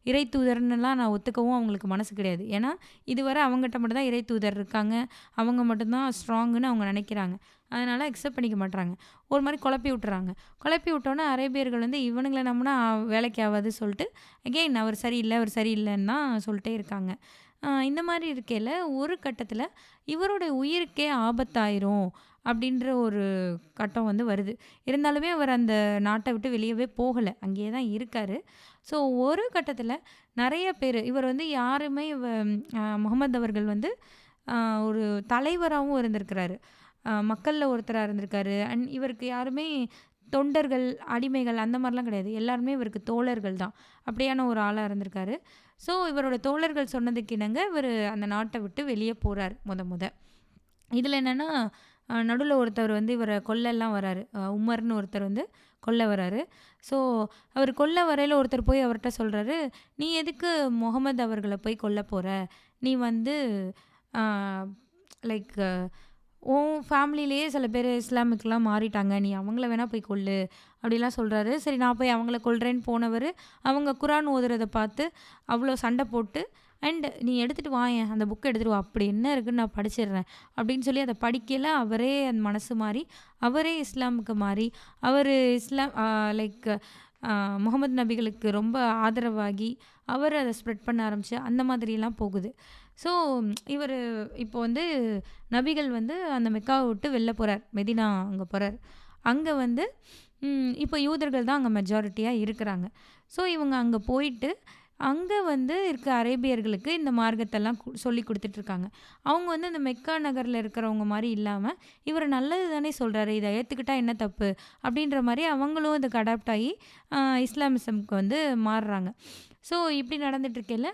இறை தூதர்னுலாம் நான் ஒத்துக்கவும் அவங்களுக்கு மனசு கிடையாது. ஏன்னா இதுவரை அவங்ககிட்ட மட்டும் தான் இறை தூதர் இருக்காங்க. அவங்க மட்டும்தான் ஸ்ட்ராங்குன்னு அவங்க நினைக்கிறாங்க. அதனால் அக்செப்ட் பண்ணிக்க மாட்றாங்க. ஒரு மாரி குழப்பி விட்டுறாங்க. குழப்பி விட்டோன்னே அரேபியர்கள் வந்து இவனுங்கள நம்புனா வேலைக்கு ஆவாது சொல்லிட்டு, அகெயின் அவர் சரியில்ல, அவர் சரியில்லன்னு தான் சொல்லிட்டே இருக்காங்க. இந்த மாரி இருக்கையில ஒரு கட்டத்தில இவரோட உயிருக்கே ஆபத்தாயிரும் அப்படின்ற ஒரு கட்டம் வந்து வருது. இருந்தாலுமே அவர் அந்த நாட்ட விட்டு வெளியவே போகல. அங்கேயே தான் இருக்காரு. ஸோ ஒரு கட்டத்தில நெறைய பேரு இவர் வந்து யாருமே முகமது அவர்கள் வந்து ஒரு தலைவராவும் இருந்திருக்கிறாரு. மக்கள்ல ஒருத்தரா இருந்திருக்காரு. அண்ட் இவருக்கு யாருமே தொண்டர்கள், அடிமைகள் அந்த மாரிலாம் கிடையாது. எல்லாருமே இவருக்கு தோழர்கள் தான். அப்படியான ஒரு ஆளா இருந்திருக்காரு. ஸோ இவரோட தோழர்கள் சொன்னதுக்கு இணங்க இவரு அந்த நாட்ட விட்டு வெளிய போறாரு மொத. இதில என்னன்னா, நடுவுல ஒருத்தவர் வந்து இவர கொல்லலாம் வராரு. உமர்ன்னு ஒருத்தர் வந்து கொல்ல வராரு. ஸோ அவர் கொல்ல வரையில ஒருத்தர் போய் அவர்ட்ட சொல்றாரு, "நீ எதுக்கு முகமது அவர்கள போய் கொல்ல போற? நீ வந்து அ லைக் உன் ஃபேமிலியிலேயே சில பேர் இஸ்லாமுக்குலாம் மாறிட்டாங்க. நீ அவங்கள வேணா போய் கொல்லு." அப்படிலாம் சொல்றாரு. சரி நான் போய் அவங்கள கொல்றேன்னு போனவரு, அவங்க குரான் ஓதுறத பார்த்து அவ்வளோ சண்டை போட்டு, அண்ட் "நீ எடுத்துட்டு வாயேன், அந்த புக்க எடுத்துட்டு வா. அப்படி என்ன இருக்குன்னு நான் படிச்சிடுறேன்." அப்படின்னு சொல்லி அத படிக்கையில அவரே அந்த மனசு மாறி, அவரே இஸ்லாமுக்கு மாறி, அவரு இஸ்லாம் லைக் முகமது நபிகளுக்கு ரொம்ப ஆதரவாகி, அவர் அத ஸ்ப்ரெட் பண்ண ஆரம்பிச்சு, அந்த மாதிரிலாம் போகுது. ஸோ இவரு இப்போ வந்து நபிகள் வந்து அந்த மெக்காவ விட்டு வெளில போறார். மெதினா அங்க போறார். அங்க வந்து இப்போ யூதர்கள் தான் அங்க மெஜாரிட்டியா இருக்கிறாங்க. ஸோ இவங்க அங்க போயிட்டு, அங்க வந்து இருக்க அரேபியர்களுக்கு இந்த மார்க்கத்தெல்லாம் சொல்லிக் குடுத்துட்ருக்காங்க. அவங்க வந்து அந்த மெக்கா நகர்ல இருக்கிறவங்க மாரி இல்லாம, இவரு நல்லது தானே சொல்றாரு, இத ஏத்துக்கிட்டா என்ன தப்பு? அப்படின்ற மாரி அவங்களும் இதுக்கு அடாப்ட் ஆகி இஸ்லாமிசம்க்கு வந்து மாறுறாங்க. ஸோ இப்படி நடந்துட்டுருக்கையில,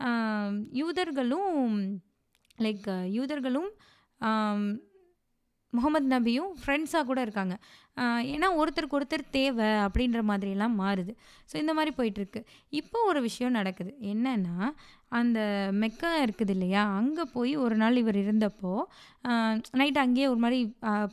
அ யூதர்களும் யூதர்களும் ஆம் முகமது நபியும் ஃப்ரெண்ட்ஸா கூட இருக்காங்க. ஏன்னா ஒருத்தருக்கு ஒருத்தர் தேவை அப்படின்ற மாதிரிலாம் மாறுது. ஸோ இந்த மாரி போயிட்டுருக்கு. இப்போ ஒரு விஷயம் நடக்குது. என்னன்னா, அந்த மெக்கா இருக்குது இல்லையா? அங்க போய் ஒரு நாள் இவர் இருந்தப்போ, அ நைட் அங்கேயே ஒரு மாரி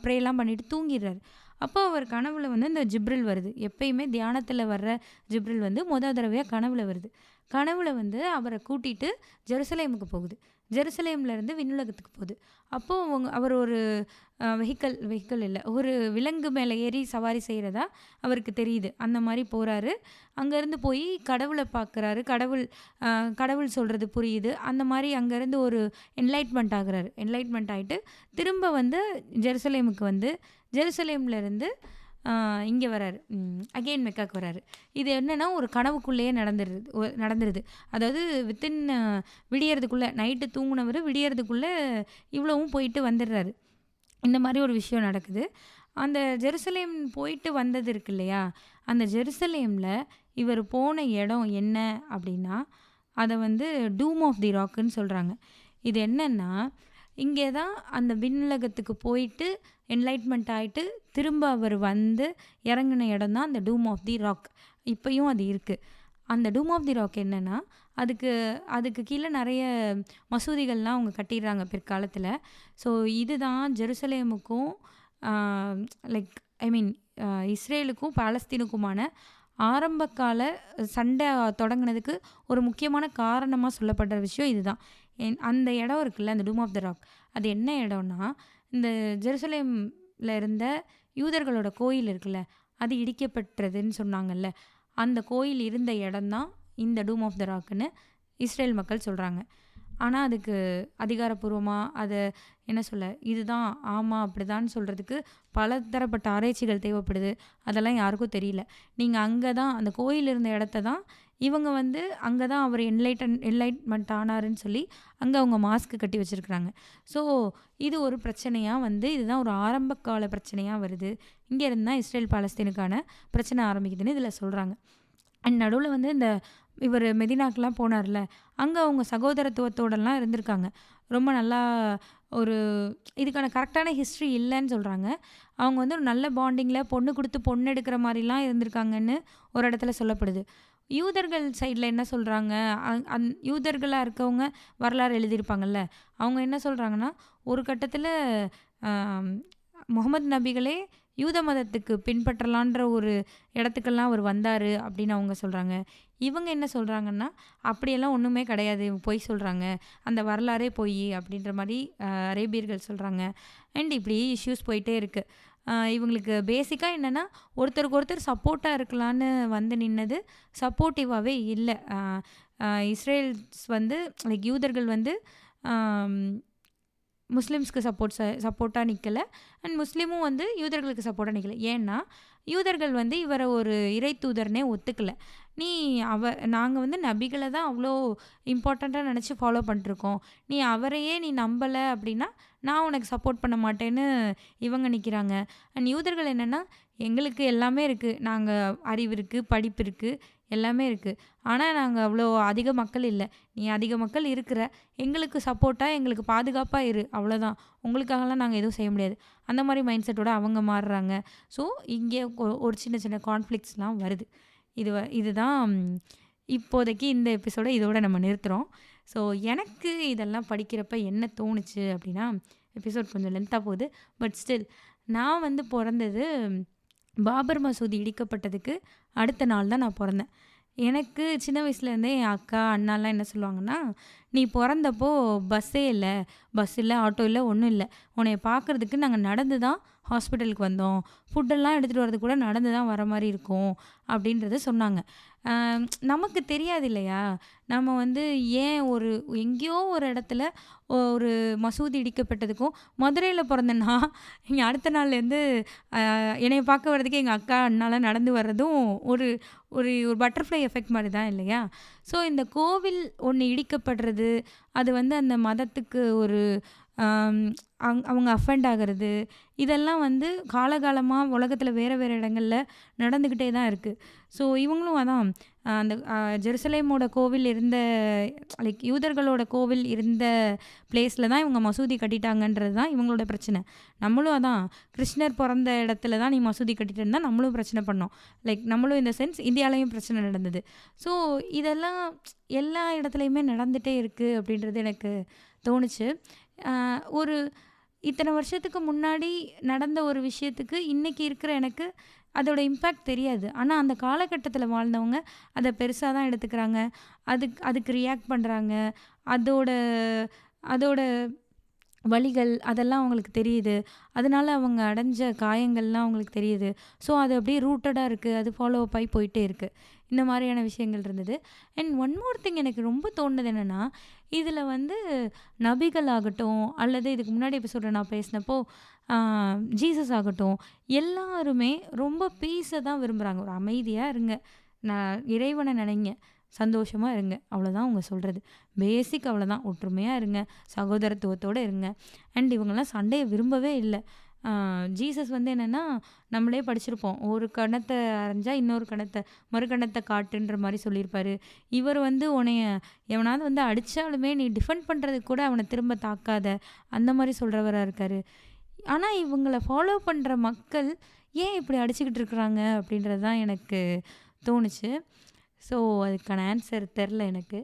ப்ரேலாம் பண்ணிட்டு தூங்கிர்றாரு. அப்போ அவர் கனவுல வந்து இந்த ஜிப்ரில் வருது. எப்பயுமே தியானத்தில வர்ற ஜிப்ரில் வந்து தடவையா கனவுல வருது. கனவுல வந்து அவர கூட்டிட்டு ஜெருசலேமுக்கு போகுது. ஜெருசலேம்லேருந்து விண்ணுலகத்துக்கு போகுது. அப்போ அவர் ஒரு வெஹிக்கிள் இல்ல. ஒரு விலங்கு மேல ஏறி சவாரி செய்றதா அவருக்கு தெரியுது. அந்த மாரி போறாரு. அங்கேருந்து போய் கடவுள பார்க்குறாரு. கடவுள் சொல்றது புரியுது. அந்த மாரி அங்கேருந்து ஒரு என்லைட்மென்ட் ஆகுறாரு. என்லைட்மென்ட் ஆயிட்டு திரும்ப வந்து ஜெருசலேமுக்கு வந்து ஜெருசலேம்லேருந்து இங்க வராரு. அகெயின் மெக்காக்கு வராரு. இது என்னன்னா ஒரு கனவுக்குள்ளேயே நடந்துருது. அதாவது வித்தின் விடியறதுக்குள்ள நைட்டு தூங்குனவரு விடியறதுக்குள்ள இவ்வளவும் போயிட்டு வந்துடுறாரு. இந்த மாரி ஒரு விஷயம் நடக்குது. அந்த ஜெருசலேம் போயிட்டு வந்தது இருக்கு இல்லையா? அந்த ஜெருசலேம்ல இவர் போன இடம் என்ன அப்படின்னா, அத வந்து டூம் ஆஃப் தி ராக்குன்னு சொல்றாங்க. இது என்னன்னா, இங்கே தான் அந்த விண்ணுலகத்துக்கு போயிட்டு என்லைட்மெண்ட் ஆயிட்டு, திரும்ப அவர் வந்து இறங்குன இடம் தான் அந்த டூம் ஆஃப் தி ராக். இப்பயும் அது இருக்கு. அந்த டூம் ஆஃப் தி ராக் என்னன்னா, அதுக்கு அதுக்கு கீழ நெறைய மசூதிகள்லாம் அவங்க கட்டிடுறாங்க பிற்காலத்தில. ஸோ இதுதான் ஜெருசலேமுக்கும் ஆ லைக் ஐ மீன் இஸ்ரேலுக்கும், பாலஸ்தீனுக்குமான ஆரம்பகால சண்டை தொடங்குனதுக்கு ஒரு முக்கியமான காரணமா சொல்லப்படுற விஷயம் இதுதான். அந்த இடம் இருக்குல்ல, அந்த டூம் ஆஃப் த ராக். அது என்ன இடம்னா, இந்த ஜெருசலேம்ல இருந்த யூதர்களோட கோயில் இருக்குல்ல, அது இடிக்கப்பட்டதுன்னு சொன்னாங்கல்ல. அந்த கோயில் இருந்த இடம் தான் இந்த டூம் ஆஃப் த ராக்ன்னு இஸ்ரேல் மக்கள் சொல்றாங்க. ஆனா, அதுக்கு அதிகாரப்பூர்வமா அத என்ன சொல்ல, இதுதான் ஆமா அப்படிதான்னு சொல்றதுக்கு பல தரப்பட்ட ஆராய்ச்சிகள் தேவைப்படுது. அதெல்லாம் யாருக்கும் தெரியல. நீங்க அங்க தான் அந்த கோயில் இருந்த இடத்த தான் இவங்க வந்து அங்க தான் அவர் என்லைட்மென்ட் ஆனாருன்னு சொல்லி, அங்க அவங்க மாஸ்க் கட்டி வச்சிருக்கிறாங்க. ஸோ இது ஒரு பிரச்சனையா வந்து இதுதான் ஒரு ஆரம்ப கால பிரச்சனையா வருது. இங்க இருந்து தான் இஸ்ரேல் பாலஸ்தீனுக்கான பிரச்சனை ஆரம்பிக்குதுன்னு இதில சொல்றாங்க. அண்ட் நடுவுல வந்து இந்த இவரு மெதினாக்குலாம் போனார்ல, அங்க அவங்க சகோதரத்துவத்தோடலாம் இருந்திருக்காங்க. ரொம்ப நல்லா ஒரு இதுக்கான கரெக்டான ஹிஸ்ட்ரி இல்லன்னு சொல்றாங்க. அவங்க வந்து ஒரு நல்ல பாண்டிங்கில பொண்ணு குடுத்து பொண்ணு எடுக்கிற மாரிலாம் இருந்திருக்காங்கன்னு ஒரு இடத்துல சொல்லப்படுது. யூதர்கள் சைடில் என்ன சொல்கிறாங்க, யூதர்களாக இருக்கவங்க வரலாறு எழுதியிருப்பாங்கல்ல, அவங்க என்ன சொல்கிறாங்கன்னா, ஒரு கட்டத்தில் முகமது நபிகளே யூத மதத்துக்கு பின்பற்றலான்ற ஒரு இடத்துக்கெல்லாம் அவர் வந்தார் அப்படின்னு அவங்க சொல்கிறாங்க. இவங்க என்ன சொல்கிறாங்கன்னா, அப்படியெல்லாம் ஒன்றுமே கிடையாது, இவங்க பொய் சொல்கிறாங்க, அந்த வரலாறே பொய் அப்படின்ற மாதிரி அரேபியர்கள் சொல்கிறாங்க. அண்ட் இப்படி இஷ்யூஸ் போயிட்டே இருக்குது. இவங்களுக்கு பேசிக்காக என்னென்னா, ஒருத்தருக்கு ஒருத்தர் சப்போர்ட்டாக இருக்கலான்னு வந்து நின்னது சப்போர்ட்டிவாகவே இல்லை. இஸ்ரேல்ஸ் வந்து லைக் யூதர்கள் வந்து முஸ்லீம்ஸ்க்கு சப்போர்ட்டாக நிற்கலை. அண்ட் முஸ்லீமும் வந்து யூதர்களுக்கு சப்போர்ட்டாக நிற்கலை. ஏன்னா யூதர்கள் வந்து இவரை ஒரு இறை தூதர்னே ஒத்துக்கலை. நாங்கள் வந்து நபிகளை தான் அவ்வளோ இம்பார்ட்டண்ட்டாக நினச்சி ஃபாலோ பண்ணிட்டுருக்கோம், நீ அவரையே நீ நம்பலை அப்படின்னா நான் உனக்கு சப்போர்ட் பண்ண மாட்டேன்னு இவங்க நிற்கிறாங்க. அண்ட் யூதர்கள் என்னென்னா, எங்களுக்கு எல்லாமே இருக்குது, நாங்கள் அறிவு இருக்குது, படிப்பு இருக்குது, எல்லாமே இருக்குது, ஆனால் நாங்கள் அவ்வளோ அதிக மக்கள் இல்லை, நீ அதிக மக்கள் இருக்கிற, எங்களுக்கு சப்போர்ட்டாக எங்களுக்கு பாதுகாப்பாக இரு, அவ்வளோதான், உங்களுக்காகலாம் நாங்கள் எதுவும் செய்ய முடியாது. அந்த மாதிரி மைண்ட் செட்டோட அவங்க மாறுறாங்க. ஸோ இங்கே ஒரு சின்ன சின்ன கான்ஃப்ளிக்ஸ்லாம் வருது. இதுதான் இப்போதைக்கு இந்த எபிசோட இதோட நம்ம நிறுத்துகிறோம். ஸோ எனக்கு இதெல்லாம் படிக்கிறப்ப என்ன தோணுச்சு அப்படின்னா, எபிசோட் கொஞ்சம் லென்த்தாக போகுது, பட் ஸ்டில் நான் வந்து பிறந்தது பாபர் மசூதி இடிக்கப்பட்டதுக்கு அடுத்த நாள் தான் நான் பிறந்தேன். எனக்கு சின்ன வயசுலேருந்தே என் அக்கா அண்ணாலாம் என்ன சொல்லுவாங்கன்னா, நீ பிறந்தப்போ பஸ்ஸே இல்லை, பஸ் இல்லை, ஆட்டோ இல்லை, ஒன்றும் இல்லை, உன்னைய பார்க்குறதுக்கு நாங்கள் நடந்து தான் ஹாஸ்பிட்டலுக்கு வந்தோம், ஃபுட்டெல்லாம் எடுத்துகிட்டு வரது கூட நடந்து தான் வர மாதிரி இருக்கும் அப்படின்றத சொன்னாங்க. நமக்கு தெரியாது இல்லையா, நம்ம வந்து ஏன் எங்கேயோ ஒரு இடத்துல ஒரு மசூதி இடிக்கப்பட்டதுக்கும் மதுரையில் பிறந்தேன்னா இங்கே அடுத்த நாள்லேருந்து என்னை பார்க்க வர்றதுக்கு எங்கள் அக்கா அண்ணாலாம் நடந்து வர்றதும் ஒரு ஒரு ஒரு பட்டர்ஃப்ளை எஃபெக்ட் மாதிரி தான் இல்லையா. ஸோ இந்த கோவில் ஒன்று இடிக்கப்படுறது, அது வந்து அந்த மதத்துக்கு ஒரு அவங்க அஃபெண்ட் ஆகிறது, இதெல்லாம் வந்து காலகாலமாக உலகத்தில் வேறு வேறு இடங்களில் நடந்துக்கிட்டே தான் இருக்குது. ஸோ இவங்களும் அதான் அந்த ஜெருசலேமோட கோவில் இருந்த லைக் யூதர்களோட கோவில் இருந்த பிளேஸில் தான் இவங்க மசூதி கட்டிட்டாங்கன்றது தான் இவங்களோட பிரச்சனை. நம்மளும் அதான், கிருஷ்ணர் பிறந்த இடத்துல தான் நீ மசூதி கட்டிட்டு இருந்தால் நம்மளும் பிரச்சனை பண்ணோம். லைக் நம்மளும் இந்த சென்ஸ் இந்தியாவிலையும் பிரச்சனை நடந்தது. ஸோ இதெல்லாம் எல்லா இடத்துலையுமே நடந்துகிட்டே இருக்குது அப்படின்றது எனக்கு தோணுச்சு. ஒரு இத்தனை வருஷத்துக்கு முன்னாடி நடந்த ஒரு விஷயத்துக்கு இன்றைக்கி இருக்கிற எனக்கு அதோட இம்பேக்ட் தெரியாது. ஆனால் அந்த காலகட்டத்தில் வாழ்ந்தவங்க அதை பெருசாக தான் எடுத்துக்கிறாங்க, அதுக்கு ரியாக்ட் பண்ணுறாங்க, அதோட வலிகள் அதெல்லாம் அவங்களுக்கு தெரியுது, அதனால அவங்க அடைஞ்ச காயங்கள்லாம் அவங்களுக்கு தெரியுது. ஸோ அது அப்படியே ரூட்டடாக இருக்குது, அது ஃபாலோ அப் ஆகி போயிட்டே இருக்குது. இந்த மாதிரியான விஷயங்கள் இருந்தது. அண்ட் ஒன் மோர் திங் எனக்கு ரொம்ப தோணுது என்னென்னா, இதில் வந்து நபிகள் ஆகட்டும், அல்லது இதுக்கு முன்னாடி எபிசோடில் நான் பேசினப்போ ஜீசஸ் ஆகட்டும், எல்லாருமே ரொம்ப பீஸை தான் விரும்புகிறாங்க. ஒரு அமைதியாக இருங்க, நான் இறைவனை நினைங்க, சந்தோஷமாக இருங்க, அவ்வளோதான் அவங்க சொல்கிறது. பேசிக் அவ்வளோதான், ஒற்றுமையாக இருங்க, சகோதரத்துவத்தோடு இருங்க. அண்ட் இவங்கெல்லாம் சண்டையை விரும்பவே இல்லை. ஜீசஸ் வந்து என்னென்னா, நம்மளே படிச்சிருப்போம், ஒரு கணத்தை அரைஞ்சா இன்னொரு மறு கணத்தை காட்டுன்ற மாதிரி சொல்லியிருப்பார். இவர் வந்து உன்னைய எவனாவது வந்து அடித்தாலுமே நீ டிஃபெண்ட் பண்ணுறதுக்கு கூட அவனை திரும்ப தாக்காத, அந்த மாதிரி சொல்கிறவராக இருக்கார். ஆனால் இவங்களை ஃபாலோ பண்ணுற மக்கள் ஏன் இப்படி அடிச்சுக்கிட்டு இருக்கிறாங்க அப்படின்றது தான் எனக்கு தோணுச்சு. ஸோ அதுக்கான ஆன்சர் தெரில எனக்கு.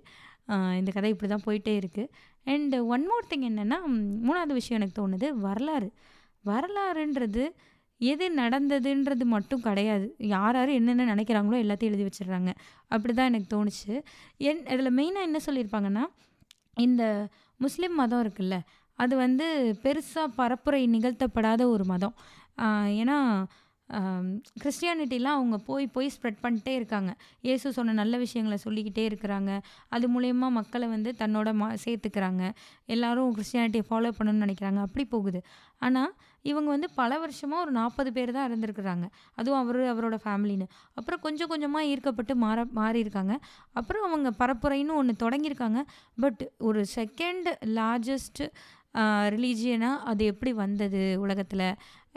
இந்த கதை இப்படி தான் போயிட்டே இருக்குது. அண்டு ஒன் மோர் திங் என்னென்னா, மூணாவது விஷயம் எனக்கு தோணுது, வரலாறுன்றது எது நடந்ததுன்றது மட்டும் கிடையாது. யார் என்னென்ன நினைக்கிறாங்களோ எல்லாத்தையும் எழுதி வச்சிடுறாங்க, அப்படி தான் எனக்கு தோணுச்சு. இதில் மெயினாக என்ன சொல்லியிருப்பாங்கன்னா, இந்த முஸ்லீம் மதம் இருக்குல்ல, அது வந்து பெருசாக பரப்புரை நிகழ்த்தப்படாத ஒரு மதம். ஏன்னா கிறிஸ்டியானிட்டிலாம் அவங்க போய் ஸ்ப்ரெட் பண்ணிட்டே இருக்காங்க, இயேசு சொன்ன நல்ல விஷயங்களை சொல்லிக்கிட்டே இருக்கிறாங்க, அது மூலயமா மக்களை வந்து தன்னோட சேர்த்துக்கிறாங்க, எல்லோரும் கிறிஸ்டியானிட்டியை ஃபாலோ பண்ணணும்னு நினைக்கிறாங்க, அப்படி போகுது. ஆனால் இவங்க வந்து பல வருஷமாக ஒரு 40 பேர் தான் இருந்திருக்கிறாங்க, அதுவும் அவரோட ஃபேமிலின்னு. அப்புறம் கொஞ்சம் கொஞ்சமாக ஈர்க்கப்பட்டு மாறியிருக்காங்க. அப்புறம் அவங்க பரப்புரைன்னு ஒன்று தொடங்கியிருக்காங்க. பட் ஒரு செகண்ட் லார்ஜஸ்ட் ரிலீஜியனா அது எப்படி வந்தது உலகத்துல?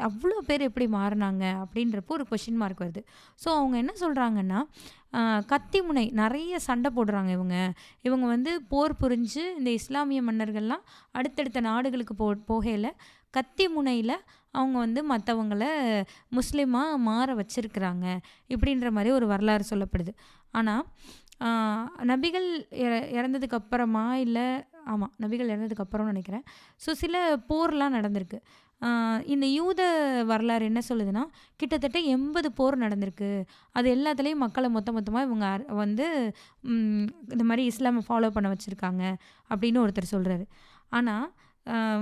அவ்ளோ பேர் எப்படி மாறுனாங்க? அப்படின்றப்போ ஒரு கொஸ்டின் மார்க் வருது. ஸோ அவங்க என்ன சொல்றாங்கன்னா, அ கத்திமுனை நெறைய சண்டை போடுறாங்க இவங்க. இவங்க வந்து போர் புரிஞ்சு இந்த இஸ்லாமிய மன்னர்கள்லாம் அடுத்தடுத்த நாடுகளுக்கு போகையில கத்திமுனையில அவங்க வந்து மத்தவங்கள முஸ்லிமா மாற வச்சிருக்கிறாங்க. இப்படின்ற மாரி ஒரு வரலாறு சொல்லப்படுது. ஆனா, ஆ நபிகள் இறந்ததுக்கு அப்புறமா இல்ல ஆமா. நபிகள் இறந்ததுக்கு அப்புறம்னு நெனைக்கிறேன். ஸோ சில போர்லாம் நடந்திருக்கு. ஆ இந்த யூத வரலாறு என்ன சொல்லுதுன்னா, கிட்டத்தட்ட 80 போர் நடந்திருக்கு. அது எல்லாத்துலயும் மக்கள மொத்தமா இவங்க வந்து ம் இந்த மாரி இஸ்லாம ஃபாலோ பண்ண வச்சிருக்காங்க, அப்படின்னு ஒருத்தர் சொல்றாரு. ஆனா,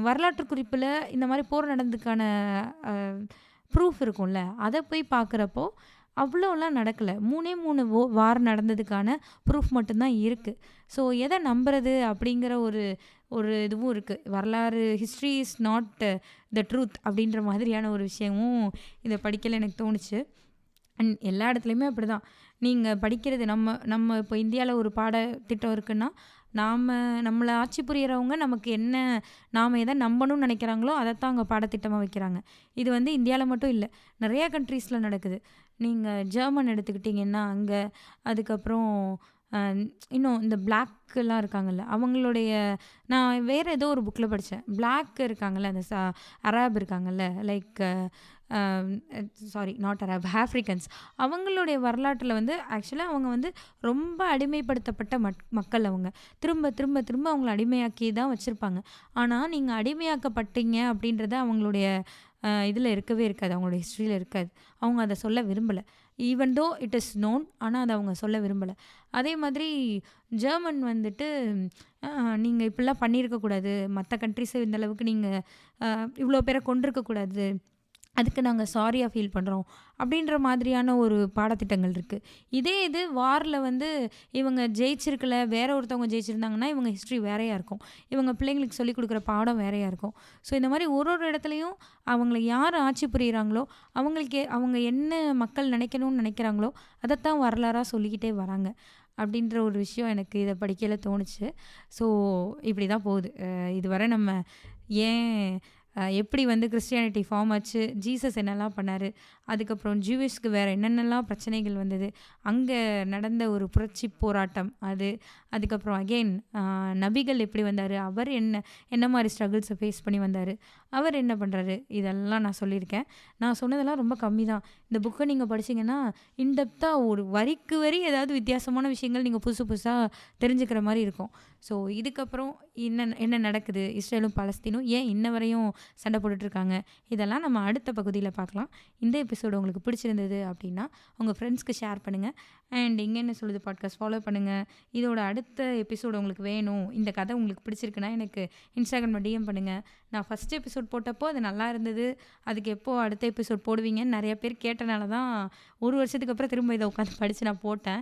வரலாற்று குறிப்புல இந்த மாரி போர் நடந்ததுக்கான அ ப்ரூஃப் இருக்கும்ல. அத போய் பார்க்குறப்போ, அவ்வளோலாம் நடக்கல. 3 வார் நடந்ததுக்கான ப்ரூஃப் மட்டும் தான் இருக்கு. ஸோ எத நம்புறது அப்படிங்கிற ஒரு ஒரு இதுவும் இருக்கு. வரலாறு history is not the truth அப்படின்ற மாதிரியான ஒரு விஷயமும் இத படிக்கையில எனக்கு தோணுச்சு. அண்ட் எல்லா இடத்துலயுமே அப்படிதான். நீங்க படிக்கிறது நம்ம நம்ம இப்போ இந்தியால ஒரு பாடத்திட்டம் இருக்குன்னா, நம்மள ஆட்சி புரியறவங்க நமக்கு என்ன நாம எத நம்பணும்னு நெனைக்கிறாங்களோ, அதத்தான் அங்க பாடத்திட்டமா வைக்கிறாங்க. இது வந்து இந்தியால மட்டும் இல்ல. நெறைய கண்ட்ரீஸ்ல நடக்குது. நீங்க ஜெர்மன் எடுத்துக்கிட்டீங்கன்னா, அங்க அதுக்கப்புறம் அ இன்னும் இந்த பிளாக்லாம் இருக்காங்கல்ல, அவங்களுடைய நான் வேற ஏதோ ஒரு புக்ல படிச்சேன். பிளாக் இருக்காங்கல்ல, அந்த அராப் இருக்காங்கல்ல, like a sorry not அராப் Africans. அவங்களுடைய வரலாற்றில வந்து ஆக்சுவலா அவங்க வந்து ரொம்ப அடிமைப்படுத்தப்பட்ட மக்கள் அவங்க. திரும்ப அவங்கள அடிமையாக்கி தான் வச்சிருப்பாங்க. ஆனா, நீங்க அடிமையாக்கப்பட்டீங்க அப்படின்றது அவங்களுடைய இதில இருக்கவே இருக்காது. அவங்களோட ஹிஸ்ட்ரியில இருக்காது. அவங்க அத சொல்ல விரும்பல. Even though it is known. ஆனா, அத அவங்க சொல்ல விரும்பல. அதே மாதிரி ஜெர்மன் வந்துட்டு நீங்க இப்படிலாம் பண்ணியிருக்க கூடாது. மத்த கண்ட்ரீஸ இந்த அளவுக்கு நீங்க இவ்ளோ பேர கொன்றுக்க கூடாது. அதுக்கு நாங்க சாரியா ஃபீல் பண்றோம். அப்படின்ற மாதிரியான ஒரு பாடத்திட்டங்கள் இருக்கு. இதே இது வார்ல வந்து இவங்க ஜெயிச்சிருக்கல, வேற ஒருத்தவங்க ஜெயிச்சிருந்தாங்கன்னா, இவங்க ஹிஸ்ட்ரி வேறையா இருக்கும். இவங்க பிள்ளைங்களுக்கு சொல்லிக் குடுக்குற பாடம் வேறையா இருக்கும். ஸோ இந்த மாரி ஒரு இடத்துலயும் அவங்கள யார் ஆட்சி புரியிறாங்களோ, அவங்க என்ன மக்கள் நினைக்கணும்னு நினைக்கிறாங்களோ, அதத்தான் வரலாறா சொல்லிக்கிட்டே வராங்க. அப்படின்ற ஒரு விஷயம் எனக்கு இத படிக்கையில தோணுச்சு. ஸோ இப்படி தான் போகுது. இதுவரை நம்ம ஏன் எப்படி வந்து கிறிஸ்டியானிட்டி ஃபார்ம் ஆச்சு, ஜீசஸ் என்னலாம் பண்ணாரு, அதுக்கப்புறம் ஜூவிஷ்க்கு வேற என்னென்னலாம் பிரச்சனைகள் வந்தது, அங்க நடந்த ஒரு புரட்சி போராட்டம் அது, அதுக்கப்புறம் அகெயின் நபிகள் எப்படி வந்தாரு, அவர் என்ன மாரி ஸ்ட்ரகிள்ஸ ஃபேஸ் பண்ணி வந்தாரு, அவர் என்ன பண்றாரு, இதெல்லாம் நான் சொல்லியிருக்கேன். நான் சொன்னதெல்லாம் ரொம்ப கம்மி தான். இந்த புக்க நீங்க படிச்சீங்கன்னா, இன் டெப்த்தா ஒரு வரிக்கு வரி ஏதாவது வித்தியாசமான விஷயங்கள் நீங்க புதுசு புதுசா தெரிஞ்சுக்கிற மாரி இருக்கும். ஸோ இதுக்கப்புறம் என்ன என்ன நடக்குது, இஸ்ரேலும் பாலஸ்தீனும் ஏன் இன்ன வரையும் சண்டை போட்டுட்டு இருக்காங்க, இதெல்லாம் நம்ம அடுத்த பகுதியில பார்க்கலாம். இந்த எபிசோடு உங்களுக்கு பிடிச்சிருந்தது அப்படின்னா, உங்க ஃப்ரெண்ட்ஸ்க்கு ஷேர் பண்ணுங்க. அண்ட் இங்க என்ன சொல்லுது பாட்காஸ்ட் ஃபாலோ பண்ணுங்க. இதோட அடுத்த எபிசோடு உங்களுக்கு வேணும், இந்த கதை உங்களுக்கு பிடிச்சிருக்குன்னா எனக்கு இன்ஸ்டாகிராம்ல டிஎம் பண்ணுங்க. நான் ஃபர்ஸ்ட் எபிசோட் போட்டப்போ அது நல்லா இருந்தது. அதுக்கு எப்போ அடுத்த எபிசோட் போடுவீங்கன்னு நெறைய பேர் கேட்டனால தான் 1 வருஷத்துக்கு அப்புறம் திரும்ப இத உட்காந்து படிச்சு நான் போட்டேன்.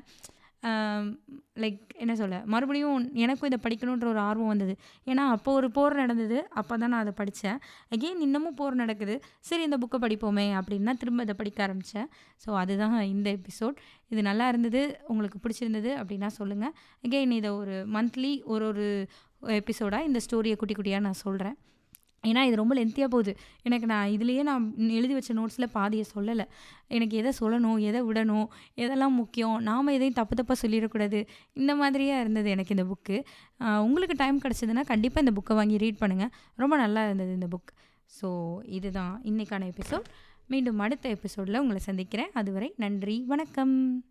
லைக் என்ன சொல்ல, மறுபடியும் எனக்கும் இத படிக்கணுன்ற ஒரு ஆர்வம் வந்தது. ஏன்னா, அப்போ ஒரு போர் நடந்தது. அப்ப தான் நான் அத படிச்சேன். அகெயின் இன்னமும் போர் நடக்குது. சரி இந்த புக்க படிப்போமே அப்படின்னு தான் திரும்ப இத படிக்க ஆரம்பிச்சேன். ஸோ அதுதான் இந்த எபிசோட். இது நல்லா இருந்தது, உங்களுக்கு பிடிச்சிருந்தது அப்படின்னா சொல்லுங்க. அகெயின் இத ஒரு மந்த்லி ஒரு எபிசோடா இந்த ஸ்டோரிய குட்டி குட்டியா நான் சொல்றேன். ஏன்னா, இது ரொம்ப லென்த்தியா போகுது. நான் இதுலயே நான் எழுதி வச்ச நோட்ஸ்ல பாதிய சொல்லல. எனக்கு எத சொல்லணும், எத விடணும், எதெல்லாம் முக்கியம், நாம எதையும் தப்பு தப்பா சொல்லிறக்கூடாது. இந்த மாதிரியே இருந்தது எனக்கு இந்த புக்கு. உங்களுக்கு டைம் கிடைச்சதுன்னா, கண்டிப்பா இந்த புக்க வாங்கி ரீட் பண்ணுங்க. ரொம்ப நல்லா இருந்தது இந்த புக். ஸோ இதுதான் இன்னைக்கான எபிசோட். மீண்டும் அடுத்த எபிசோட்ல உங்கள சந்திக்கிறேன். அதுவரை நன்றி, வணக்கம்.